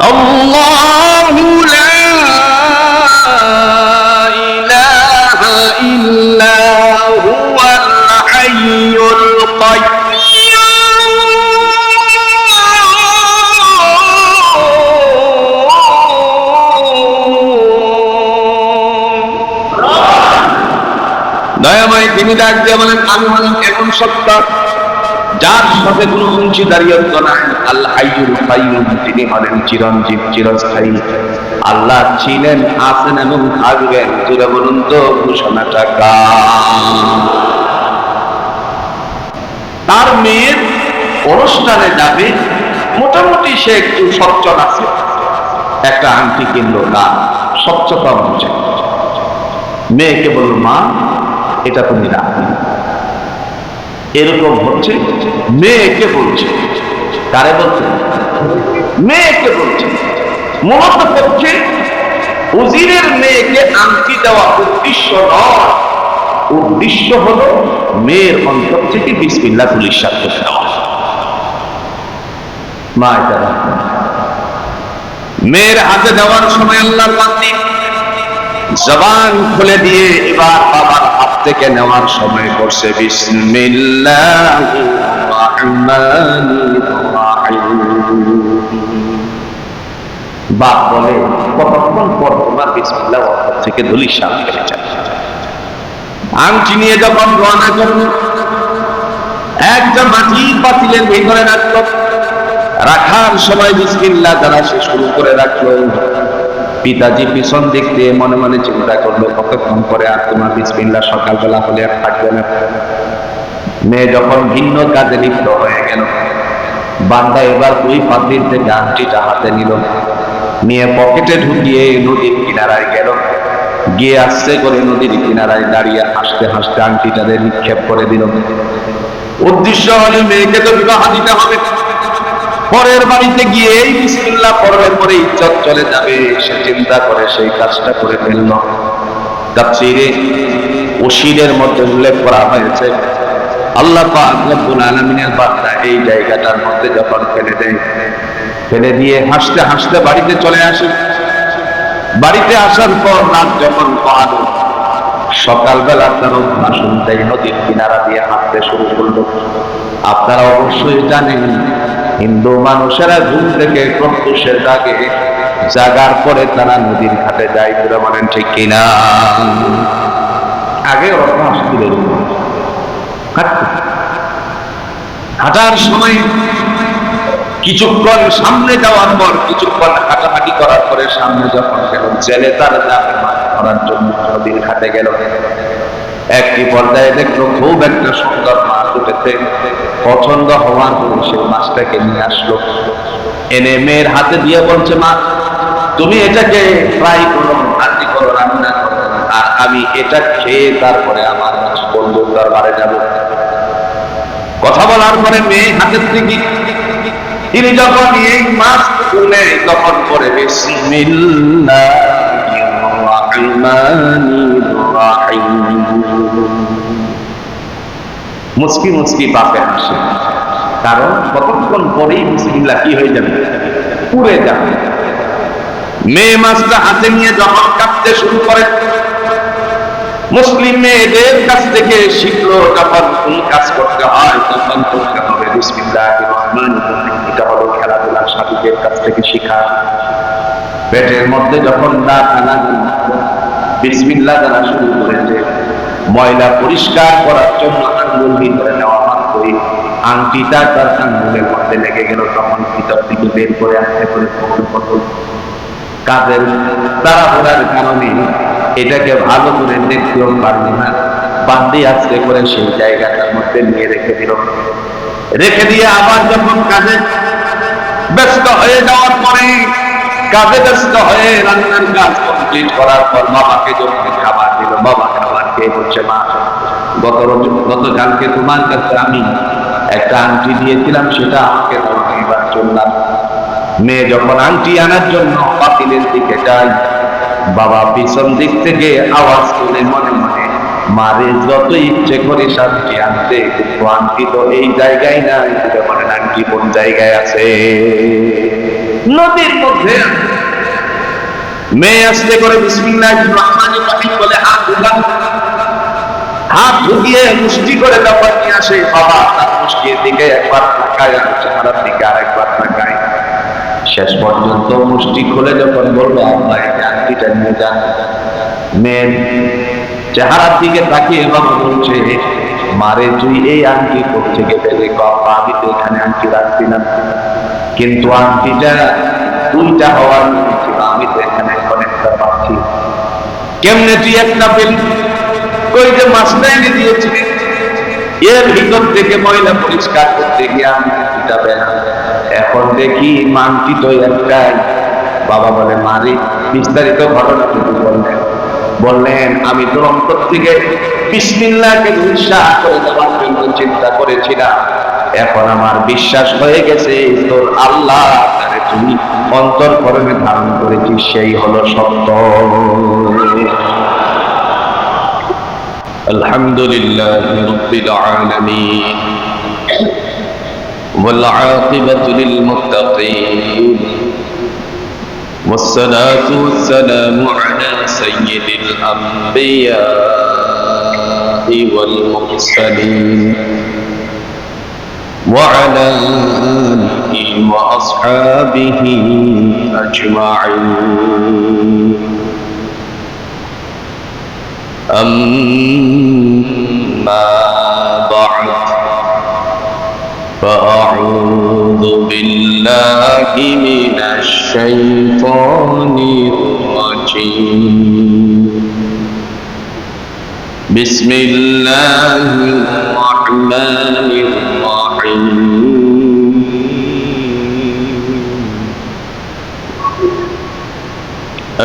আল্লাহু লা ইলাহা ইল্লা হুয়াল হাইয়ুল কাইয়্যুম। দয়াময় তিনি ডাক দিয়ে বলেন, আমি হলাম এমন সত্তা যার সাথে কোনো অংশীদারিত্ব নাই। আল হাইয়ুল কাইয়্যুম, তিনি হলেন চিরঞ্জীব, চিরস্থায়ী। আল্লাহ ছিলেন, আছেন এবং থাকবেন। জোরে বলুন তো ঘোষণাটা কার? তার মেয়ের অনুষ্ঠানে যাবে, মোটামুটি সে একটু সচ্ছল আছে, একটা আংটি কিনলো, না স্বচ্ছতা অনুযায়ী মেয়েকে বলল, মা এটা তুমি রাখবে। এরকম হচ্ছে, মেয়েকে বলছে। কারে বলছে? মেয়েকে বলছে। মূলত পক্ষে উজিরের মেয়েকে আংটি দেওয়া উদ্দেশ্য নয়, উদ্দেশ্য হলো মেয়ের অন্তর থেকে বিসমিল্লাহ ইরশাদ করে দেওয়া। মা এটা রাখবে। মেয়ের হাতে দেওয়ার সময় আল্লাহর বান্দি জবান খুলে দিয়ে এবার বাবার হাত থেকে নেওয়ার সময় করছে বিসমিল্লাহির রাহমানির রাহিম। বাপ বলে, কতক্ষণ পর তোমার বিসমিল্লাহ অন্তর থেকে ধুলির সাপ ফেলে যায়। আংটি নিয়ে যখন রওনা করলো, একটা মাটির পাতিলের ভিতরে রাখলো। রাখার সময় বিসমিল্লাহ দ্বারা সে শুরু করে রাখলো। পিতাজি পিছন দিক দিয়ে মনে মনে চিন্তা করলো, কতক্ষণ পরে আর তোমার বিসমিল্লাহ সকালবেলা হলে আর থাকবে না। মেয়ে যখন ভিন্ন কাজে লিপ্ত হয়ে গেল, বান্দা এবার ওই পাতিল থেকে আংটিটা হাতে নিল, নিয়ে পকেটে ঢুকিয়ে নদীর কিনারায় গেল। গিয়ে আসছে করে নদীর কিনারায় দাঁড়িয়ে হাসতে হাসতে আংটিটারে নিক্ষেপ করে দিল। উদ্দেশ্য হলো মেয়েকে তো বিবাহ দিতে হবে, পরের বাড়িতে গিয়ে এই বিসমিল্লাহ পড়বে, পরে ইজ্জত চলে যাবে, সে চিন্তা করে সেই কাজটা করে ফেলল। তাফসীরে ওশিরের মধ্যে উল্লেখ করা হয়েছে, আল্লাহ পাক রব্বুল আলামিনের বান্দা এই জায়গাটার মধ্যে যখন ফেলে দেয়, ফেলে দিয়ে হাসতে হাসতে বাড়িতে চলে আসে। বাড়িতে আসার পর রাত যখন পাহাড়, সকালবেলা তার শুনতেই নদীর কিনারা দিয়ে হাঁটতে শুরু করলো। আপনারা অবশ্যই জানেন, হিন্দু মানুষেরা ঘুম থেকে প্রত্যুষের দাগে জাগার পরে তারা নদীর ঘাটে যায়। পুরো বলেন ঠিক কিনা? আগে ওরা হাসছিল, হাঁটার সময় কিছুক্ষণ সামনে যাওয়ার পর, কিছুক্ষণ হাঁটাহাঁটি করার পরে সামনে যখন গেল, জেলে তার জালে মাছ ধরার জন্য নদীর ঘাটে গেল। একটি পর্যায়ে দেখলো খুব একটা সুন্দর মাছ উঠেছে। পছন্দ হওয়ার পরে সে মাছটাকে নিয়ে আসলো, এনে মেয়ের হাতে দিয়ে বলছে, মা তুমি এটাকে ফ্রাই করো, ভাজি করো, রান্না করো, আর আমি এটা খেয়ে তারপরে আমার বন্ধুর দরবারে যাব। কথা বলার পরে মেয়ে হাতের থেকে তিনি যখন এই মাছ তুলে তখন পরে বিসমিল্লাহির রাহমানির রাহিম, মুচকি মুচকি বাপে হাসে। কারণ কতক্ষণ পরেই বিসমিল্লাহ কি হয়ে যাবে? পুড়ে যাবে। মেয়ে মাছটা হাতে নিয়ে যখন কাঁপতে শুরু করে, মুসলিম মেয়েদের কাছ থেকে শিখলো যখন কোন কাজ করতে হয় তখন করতে হবে বিসমিল্লাহির রাহমানির রাহিম। এটা হলো খেলাধুলার সাথীদের কাছ থেকে শিখা। পেটের মধ্যে যখন দানা বিসমিল্লাহ দ্বারা শুরু করেছে, ময়লা পরিষ্কার করার জন্য আঙ্গুল ভিতরে নেওয়া মাত্রই আংটিটা তার আঙ্গুলের মধ্যে লেগে গেল। তখন ভিতর থেকে বের করে আসতে করে কাজের তাড়াহুড়ার কারণে এটাকে ভালো করে দেখতেও পারল না। বান্দি আস্তে করে সেই জায়গাটার মধ্যে নিয়ে রেখে দিল। রেখে দিয়ে আবার যখন কাজে ব্যস্ত হয়ে যাওয়ার পরে, কাজে ব্যস্ত হয়ে রান্নার কাজ কমপ্লিট করার পর বাবাকে যখন খাবার দিল, বাবা খাবার খেয়ে বলছে, মা গতকালকে তোমার কাছে আমি একটা আংটি দিয়েছিলাম, সেটা আমাকে এবার চললাম। মেয়ে যখন আংটি আনার জন্য পাতিলের দিকে যায়, বাবা পিছন দিক থেকে আওয়াজ তুলে মনে মনে, মারে যত ইচ্ছে করে শান্তি আনতে, কিন্তু আংটি তো এই জায়গায় নাই। বলেন আংটি কোন জায়গায় আছে? নদীর মধ্যে মেয়ে আসতে করে বিসমিল্লাহির রহমানির রহিম বলে হাত ঢুকিয়ে মুষ্টি করে ব্যাপার নিয়ে আসে। বাবা তার মুষ্টির দিকে একবার তাকায় আর চেহারার দিকে আরেকবার তাকায়। শেষ পর্যন্ত মুষ্টি খুলে যখন বলবো আব্বা এই আংটিটা নিয়ে যান, মেয়ের চেহারার দিকে তাকিয়ে বাবা বলছে, মারে তুই এই আংটি কোত্থেকে পেলে? বাবা আমি তো এখানে আংটি রাখছিলাম, কিন্তু আংটিটা দুইটা হওয়ার ছিল, আমি তো এখানে অনেকটা পাচ্ছি। কেমনে তুই একটা পেলি? কই যে মাছটা এনে দিয়েছিলি, এর ভিতর থেকে ময়লা পরিষ্কার করতে গিয়ে আমি আংটিটা পেলাম। এখন দেখি আংটি তো একটাই। বাবা বলে মারি বিস্তারিত ঘটনাটুকু বললেন আমি তোর অন্তর থেকে বিসমিল্লাহকে বিশ্বাস করে দেওয়ার জন্য চিন্তা করেছিলাম, এখন আমার বিশ্বাস হয়ে গেছে তোর আল্লাহ তারে তুমি অন্তরকরণে ধারণ করেছিস, সেই হলো সত্য। আলহামদুলিল্লাহি রাব্বিল আলামিন ওয়াল আকিবাতু লিল মুত্তাকিন والصلاة والسلام على سيد الأنبياء والمرسلين وعلى آله وأصحابه أجمعين. أما بعد فأعوذ بالله من الشيطان الرجيم. بسم الله الرحمن الرحيم.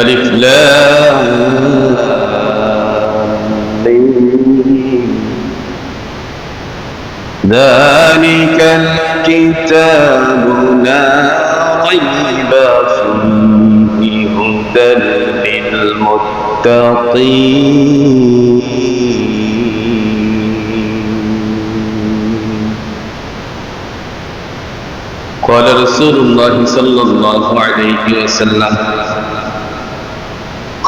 ألف لام ذلك الكتاب لا ريب فيه هدى للمتقين. قال رسول الله صلى الله عليه وسلم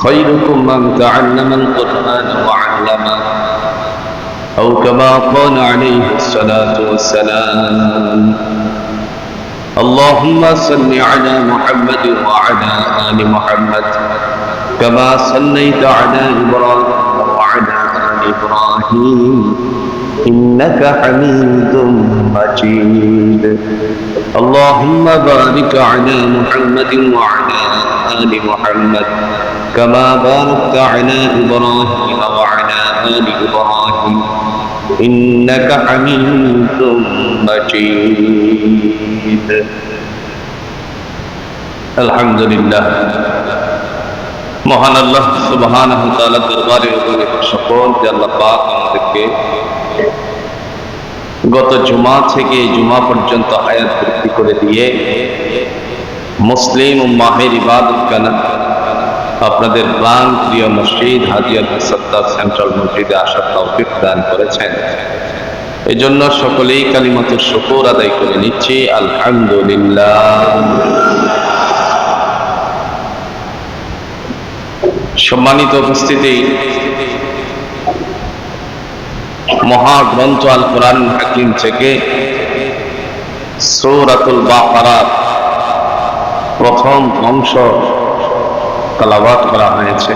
خيركم من تعلم القرآن وعلمه أو كما قال عليه الصلاة والسلام. اللهم صل على محمد وعلى آل محمد كما صليت على إبراهيم وعلى آل إبراهيم إنك حميد مجيد. اللهم بارك على محمد وعلى آل محمد كما باركت على إبراهيم وعلى آل إبراهيم إنك حميد مجيد. الحمد لله. মহান আল্লাহ সুবহানাহু ওয়া তাআলা দরবারে সকল যে আল্লাহ পাক আমাদেরকে গত জুমা থেকে জুমা পর্যন্ত হায়াত বৃদ্ধি করে দিয়ে মুসলিম উম্মাহের ইবাদত খানা আপনাদের প্রাণ প্রিয় মসজিদ হাজিয়া মুসাদ্দাদ সেন্ট্রাল মসজিদে আসার তৌফিক দান করেছেন, এজন্য সকলেই কালিমাতুর শুকর আদায় করে নিচ্ছি আলহামদুলিল্লাহ। সম্মানিত উপস্থিতি, মহাগ্রন্থ আল কোরআন হাকিম থেকে সূরাতুল বাকারার প্রথম অংশ তেলাওয়াত করা হয়েছে।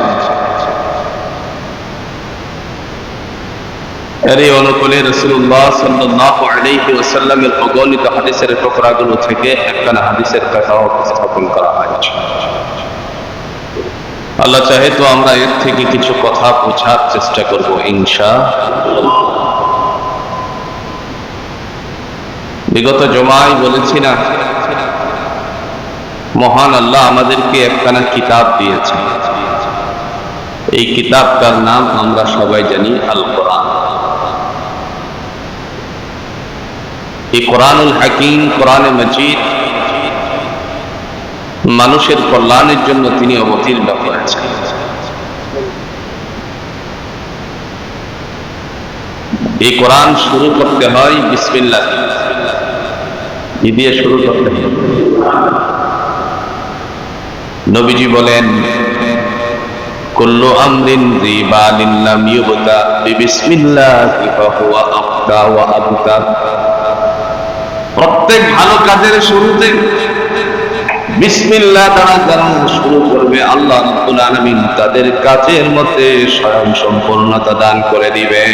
এরই অনুকূলে রাসূলুল্লাহ সাল্লাল্লাহু আলাইহি ওয়াসাল্লামের অগণিত হাদিসের টুকরাগুলো থেকে একখানা হাদিসের কথা উপস্থাপন করা হয়েছে। আল্লাহ চাহে তো আমরা এর থেকে কিছু কথা বোঝার চেষ্টা করব ইনশাআল্লাহ। বিগত জুমায় বলেছি না, মহান আল্লাহ আমাদেরকে একখানা কিতাব দিয়েছে। এই কিতাবটার নাম আমরা সবাই জানি আল কোরআন। এই কোরআনুল হাকিম, কোরআনে মজিদ মানুষের কল্যাণের জন্য তিনি অবতীর্ণ করেছেন। এই কোরআন শুরু করতে হয় বিসমিল্লাহ দিয়ে শুরু করতে হয়। নবীজি বলেন, কুল্লু আমরিন যিবালিন লাম ইউবদা বিবিসমিল্লাহি ফাহুয়া আফদা ওয়া আবতা। প্রত্যেক ভালো কাজের শুরুতে বিসমিল্লাহ দ্বারা যারা শুরু করবে, আল্লাহ রাব্বুল আলামিন তাদের কাজের মধ্যে স্বয়ং সম্পূর্ণতা দান করে দিবেন।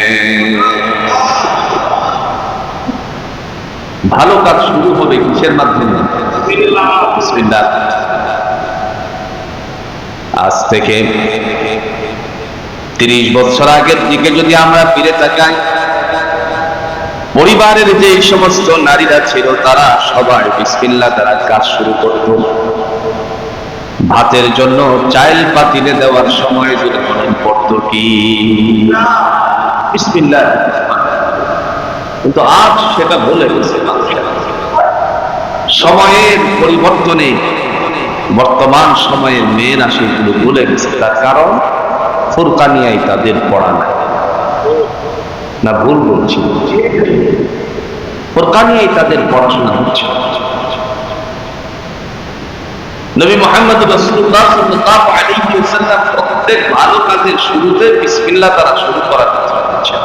ভালো কাজ শুরু হবে কিসের মাধ্যমে? বিসমিল্লাহ। আজ থেকে 30 বছর আগের দিকে যদি আমরা ফিরে তাকাই, পরিবারের যে সমস্ত নারীরা ছিল তারা সবাই বিসমিল্লাহ দ্বারা কাজ শুরু করত। ভাতের জন্য চাইল পাতিলে দেওয়ার সময় যদি মনে পড়তো কি বিসমিল্লাহ, কিন্তু আজ সেটা ভুলে গেছে মানুষের। সময়ের পরিবর্তনে বর্তমান সময়ে মেয়েরা সেগুলো ভুলে গেছে। তার কারণ ফুরকানিয়ায় তাদের পড়া নাই। না ভুল বলছি? ফুরকানিয়ায় তাদের পড়াশোনা হচ্ছে। নবী মুহাম্মদ রাসূলুল্লাহ সাল্লাল্লাহু আলাইহি ওয়াসাল্লাম প্রত্যেক ভালো কাজের শুরুতে বিসমিল্লাহ দ্বারা শুরু করার কথা বলেছেন।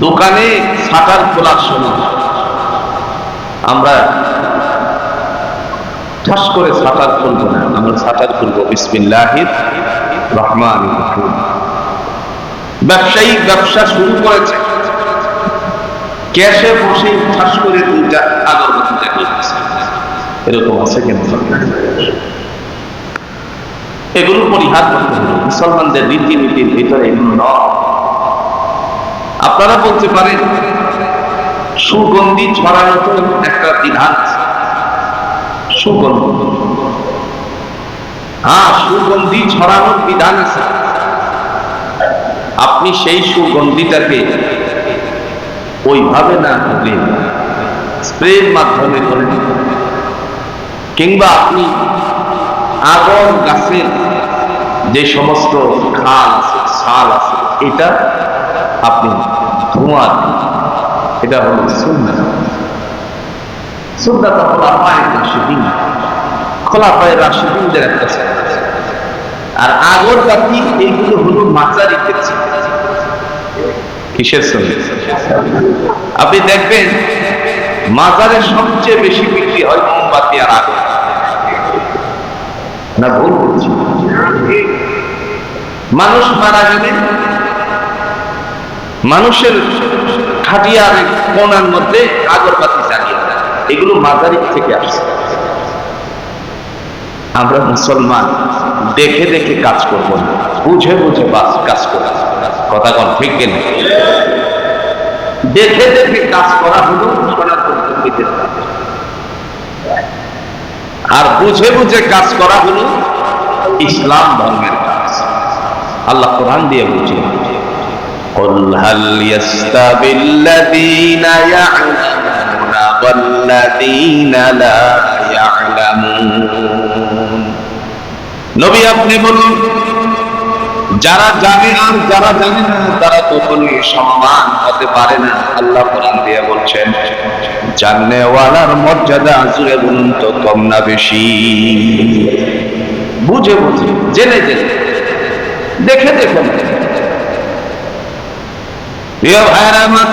দোকানে শাটার খোলার সময় আমরা ঠাস করে শাটার খুলবো না, আমরা শাটার খুলবো বিসমিল্লাহির রহমানির রহিম। ব্যবসায়ী ব্যবসা শুরু করেছে, ক্যাশে বসে ঠাস করে দুইটা আগরবাতি জ্বালিয়েছে, এরকম আছে কিন্তু এগুলো পরিহার করতে হবে। মুসলমানদের রীতিনীতির ভিতরে এগুলো নয়। আপনারা বলতে পারেন সুগন্ধি ছড়ানো তো একটা বিধান আছে। সুগন্ধি, হ্যাঁ, সুগন্ধি ছড়ানোর বিধান আছে। আপনি সেই সুগন্ধিটাকে ওইভাবে না করে স্প্রের মাধ্যমে করেন, কিংবা আপনি আগর গাছের যে সমস্ত খাল আছে, ছাল আছে, এটা আপনি ধোঁয়া দিন, এটা হলো সুন্নাহ। সুন্নাহ খোলাফায়ে রাশিদিন, খোলাফায়ে রাশিদিনদের একটা সুন্নাহ। আর আগরবাতি এইগুলো হলো মাজারি ক্ষেত্রে। কিসের সুন্নাহ? আপনি দেখবেন মাজারে সবচেয়ে বেশি বিক্রি হয় মোমবাতি আর আগরবাতি। না ভুল বলছি? মানুষ মারা গেলে মানুষের খাটিয়ার কোণার মধ্যে আগরবাতি জ্বালিয়ে দেয়, এগুলো মাজারি থেকে আসছে। আমরা মুসলমান দেখে দেখে কাজ করব না, বুঝে বুঝে কাজ করব। কথা কোন ঠিক কিনা? দেখে দেখে কাজ করা হলো সনাতন ধর্মের কাজ, আর বুঝে বুঝে কাজ করা হলো ইসলাম ধর্মের কাজ। আল্লাহ কোরআন দিয়ে বলছেন, قُلْ هَلْ يَسْتَوِي الَّذِينَ يَعْلَمُونَ وَالَّذِينَ لَا يَعْلَمُونَ। নবী আপনি বলুন, যারা জানে আর যারা জানে না তারা কখনোই সমান হতে পারে না। আল্লাহ কোরআন দিয়ে বলছেন, জাননেওয়ালার মর্যাদা জুড়ে বলুন তো কম না বেশি? বুঝে বুঝে, জেনে জেনে, দেখে দেখে। প্রিয় ভাইয়েরা আমার,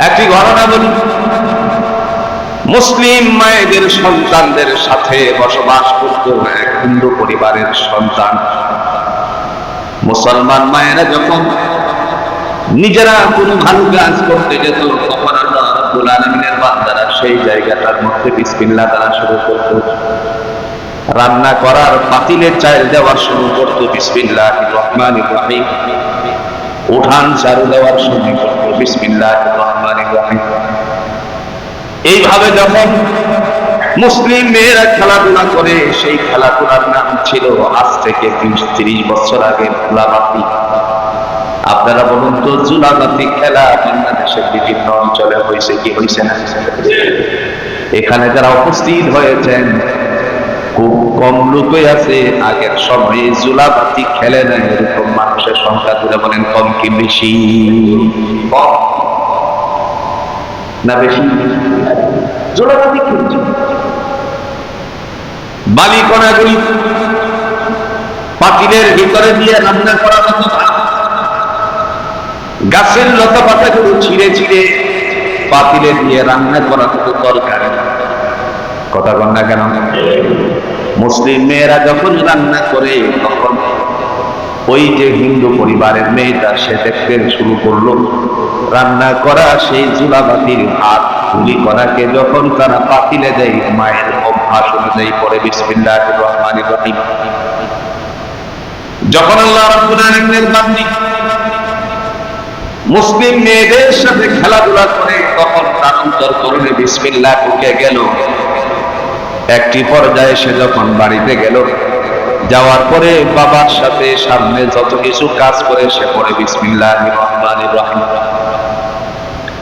একটি ঘটনা বলি। মুসলিম মায়েদের সন্তানদের সাথে বসবাস করত এক হিন্দু পরিবারের সন্তান। মুসলমান মায়েরা যখন নিজেরা কোনো ভালো কাজ করতে যেত, তখন আল্লাহ রাব্বুল আলামিনের বান্দারা সেই জায়গাটার মধ্যে বিসমিল্লাহ দ্বারা শুরু করত। রান্না করার পাতিলে চাল দেওয়ার শুরু করত বিসমিল্লাহির রহমানির রহিম। উঠান ঝাড়ু দেওয়ার সময় করত বিসমিল্লাহির রহমানির রহিম। এইভাবে যখন মুসলিম মেয়েরা খেলাধুলা করে, সেই খেলাধুলার নাম ছিল আজ থেকে 30 বছর আগে জুলাবাতি। আপনারা বলুন তো, জুলাবাতি খেলা বাংলাদেশের বিভিন্ন অঞ্চলে হয়েছে কি হয়েছে না? এখানে যারা উপস্থিত হয়েছেন খুব কম লোকই আছে আগের সময়ে জুলাবাতি খেলে না এরকম মানুষের সংখ্যা তুলে বলেন কম কি বেশি? কম না বেশি? জুলাবাতি খেলছে বালিকণাগুলি পাতিলের ভিতরে দিয়ে রান্না করা হতো, গাছের লতা পাতাগুলো ছিঁড়ে ছিঁড়ে পাতিলে দিয়ে রান্না করা হতো তরকারি। কথা বল না কেন? মুসলিম মেয়েরা যখন রান্না করে তখন ওই যে হিন্দু পরিবারের মেয়েটা সে দেখতে শুরু করলো রান্না করা সেই চুলাবাতির হাত তুলি করাকে যখন তারা পাতিলে দেয়, মায়ের অভ্যাস অনুযায়ী পরে বিসমিল্লাহির রহমানির রহিম। যখন আল্লাহ রাব্বুল আলামিনের বান্দী মুসলিম মেয়েদের সাথে খেলাধুলা করে তখন তার অন্তরকরণে বিসমিল্লাহ ঢুকে গেল। একটি পর্যায়ে সে যখন বাড়িতে গেল, যাওয়ার পরে বাবার সাথে সামনে যত কিছু কাজ করে সে পড়ে বিসমিল্লাহির রহমানির রহিম।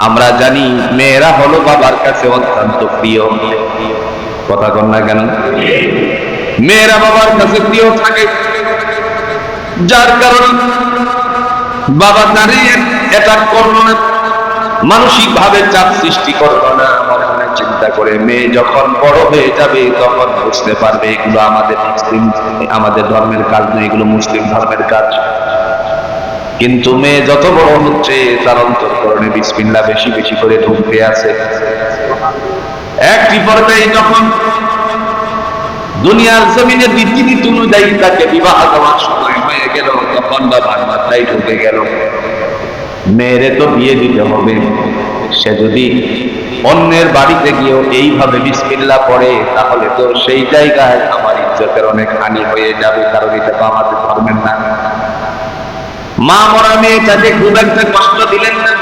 আমরা জানি মেয়েরা হলো বাবার কাছে অত্যন্ত প্রিয়। কথা কন না কেন? মেয়েরা বাবার কাছে প্রিয় থাকে, যার কারণে বাবা দাঁড়িয়ে এটা করলো না, মানসিক ভাবে চাপ সৃষ্টি করলো না। চিন্তা করে মেয়ে যখন বড় হয়ে যাবে তখন বুঝতে পারবে এগুলো আমাদের ধর্মের কাজ নয়, এগুলো মুসলিম ধর্মের কাজ। কিন্তু মেয়ে যত বড় হচ্ছে তার অন্তঃকরণে বিসমিল্লাহ বেশি বেশি করে ঢুকতে আছে। একটি পর্যায়ে যখন দুনিয়ার জমিনে রীতিনীতি অনুযায়ী তাকে বিবাহ দেওয়ার সময় হয়ে গেল, তখন বাবার মাথায় ঢুকে গেল মেয়েরে তো বিয়ে দিতে হবে। সে যদি অন্যের বাড়িতে গিয়েও এইভাবে বিসমিল্লাহ পড়ে তাহলে তো সেই জায়গায় আমার ইজ্জতের অনেক হানি হয়ে যাবে, কারণ এটা তো আমাদের ধর্মের না। মা মরা মেয়েটাকে খুব একটা কষ্ট দিলেন না,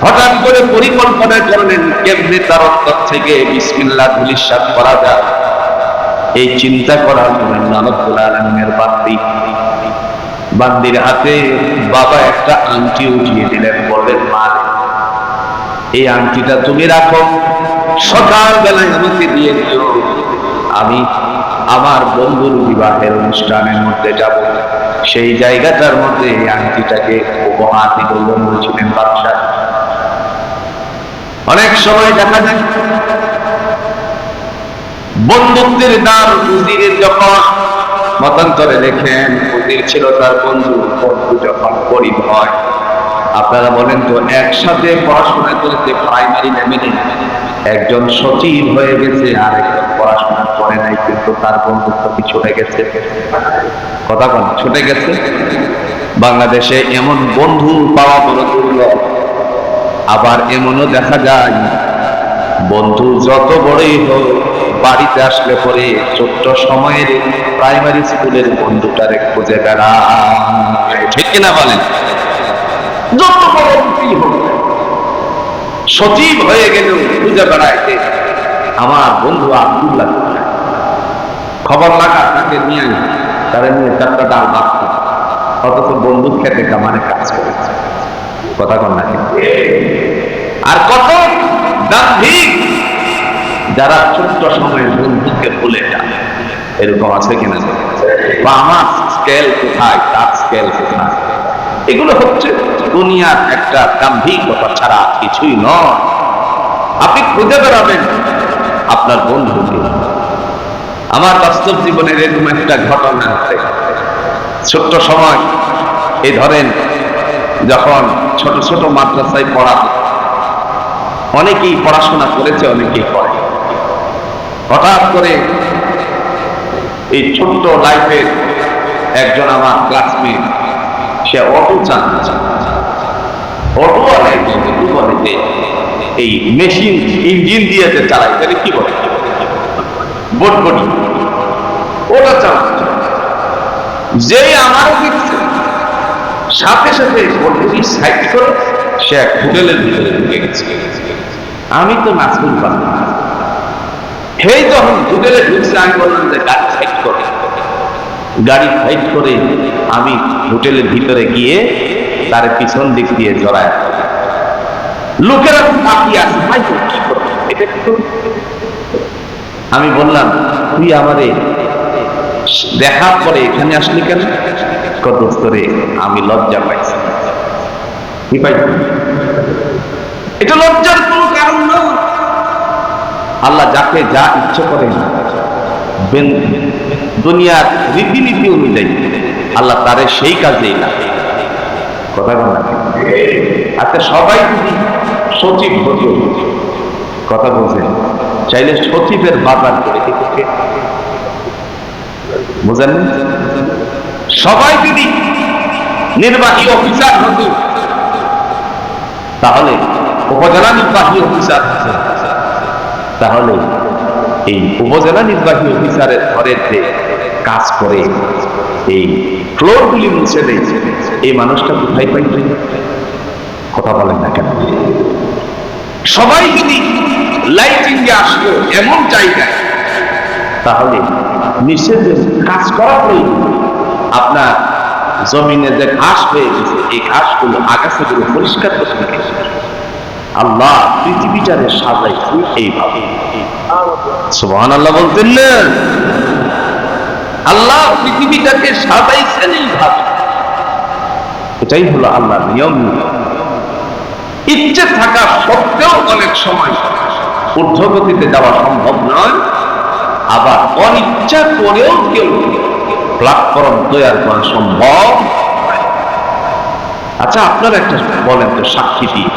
হঠাৎ করে পরিকল্পনা করলেন কেমনে তার অন্তর থেকে বিসমিল্লাহ ধুলিস্যাৎ করা যায়। এই চিন্তা করার জন্য আল্লাহ রাব্বুল আলামিনের বান্দির হাতে বাবা একটা আংটি উঠিয়ে দিলেন, বললেন মা এই আংটিটা তুমি রাখো, সকাল বেলায় আমাকে দিয়ে দিও, আমি আমার বন্ধুর বিবাহের অনুষ্ঠানের মধ্যে যাব, সেই জায়গাটার মধ্যে এই আংটিটাকে উপহার দিতে বলছিলেন বাদশা। অনেক সময় দেখা যায় বন্ধুত্বের দ্বার উজিরের যখন মতান্তরে লেখেন উজির ছিল তার বন্ধু, বন্ধু যখন গরিব হয়, আপনারা বলেন তো একসাথে পড়াশোনা করেছে প্রাইমারি লেভেলে, একজন সচিব হয়ে গেছে আর একজন পড়াশোনা করে নাই, কিন্তু তার বন্ধুত্ব কি ছুটে গেছে? কথা বল, ছুটে গেছে। বাংলাদেশে এমন বন্ধু পাওয়া বড় দুর্লভ। আবার এমনও দেখা যায় বন্ধু যত বড়ই হোক বাড়িতে আসলে পরে ছোট্ট সময়ের প্রাইমারি স্কুলের বন্ধুটারে খুঁজে বেড়ায়। ঠিক কিনা বলেন? যত বড় হোক সচিব হয়ে গেল খুঁজে বেড়াইতে আমার বন্ধু আব্দুল্লাহ, খবর লাগা তাকে নিয়ে তারা নিয়ে চারটা ডাল ভাবত, অথচ বন্ধু খেতে কামানে কাজ করেছে। কথা কন না? আর কত দাম্ভিক যারা ছোট্ট সময়ের বন্ধুকে ভুলে যায়, এরকম আছে কিনা? বা আমার স্কেল কোথায়, তার স্কেল কোথায়, এগুলো হচ্ছে দুনিয়ার একটা দাম্ভিকতা ছাড়া কিছুই নয়। আপনি খুঁজে বেড়াবেন আপনার বন্ধুকে। আমার বাস্তব জীবনের এরকম একটা ঘটনা আছে। ছোট্ট সময় এই ধরেন যখন ছোট ছোট মাদ্রাসায় পড়া, অনেকেই পড়াশোনা করেছে অনেকেই করে, হঠাৎ করে এই ছোট্ট লাইফের একজন আমার ক্লাসমেট, সে অটো চালাচ্ছে। অটো বলে যে এই মেশিন ইঞ্জিন দিয়ে যে চালায় তাহলে কি বলে, বটবটি, ওটা চালাচ্ছে। যেই আমারও দেখছে সাথে সাথে বটবটি সাইড করে সে এক হোটেলের ভিতরে ঢুকে গেছে। আমি তো নাচুন পারলাম। হেই যখন হোটেলে ঢুকছে আমি বললাম যে গাড়ি সাইড করে। গাড়ি সাইড করে আমি হোটেলের ভিতরে গিয়ে তার পিছন দিক দিয়ে জড়ায়, লোকেরা তাকিয়ে আছে, ভাই কি করবে এটা কি করবে? আমি বললাম তুই আমারে দেখার পরে এখানে আসলি কেন? কত স্তরে আমি লজ্জা পাইছি। কি পাইছি? এটা লজ্জার কোনো কারণ নয়। আল্লাহ যাকে যা ইচ্ছে করেন দুনিয়ার রীতিনীতি অনুযায়ী আল্লাহ তারে সেই কাজেই না। কথা বলা আচ্ছা, সবাই যদি সচিব হতো, কথা বলছেন, চাইলে সচিবের বাজার করে দিতে, বুঝেন? সবাই যদি নির্বাহী অফিসার হতো, তাহলে উপজেলা নির্বাহী অফিসার হতো, তাহলে এই উপজেলা নির্বাহী অফিসারের ঘরের যে কাজ করে, এই ফ্লোরগুলি মুছে দেয়, এই মানুষটা কোথায় পাইবে? কথা বলেন না কেন? সবাই যদি লাইটিংয়ে আসলো এমন জায়গায়, তাহলে নিষেধের কাজ করা প্রয়োজন। আপনার জমিনে যে ঘাস হয়ে গেছে, এই ঘাসগুলো আগাছাগুলো পরিষ্কার করতে গেছে। আল্লাহ পৃথিবীটারে সাজাইছে এইভাবে। সুবহানাল্লাহ বলতেন না? আল্লাহ পৃথিবীটাকে সাজাইছেন এইভাবে। এটাই হলো আল্লাহর নিয়ম। ইচ্ছে থাকা সত্ত্বেও অনেক সময় ঊর্ধ্বগতিতে যাওয়া সম্ভব নয়, আবার অনিচ্ছা করেও কেউ প্ল্যাটফর্ম তৈরি করা সম্ভব। আচ্ছা, আপনারা একটা বলেন তো, সাক্ষী দিয়ে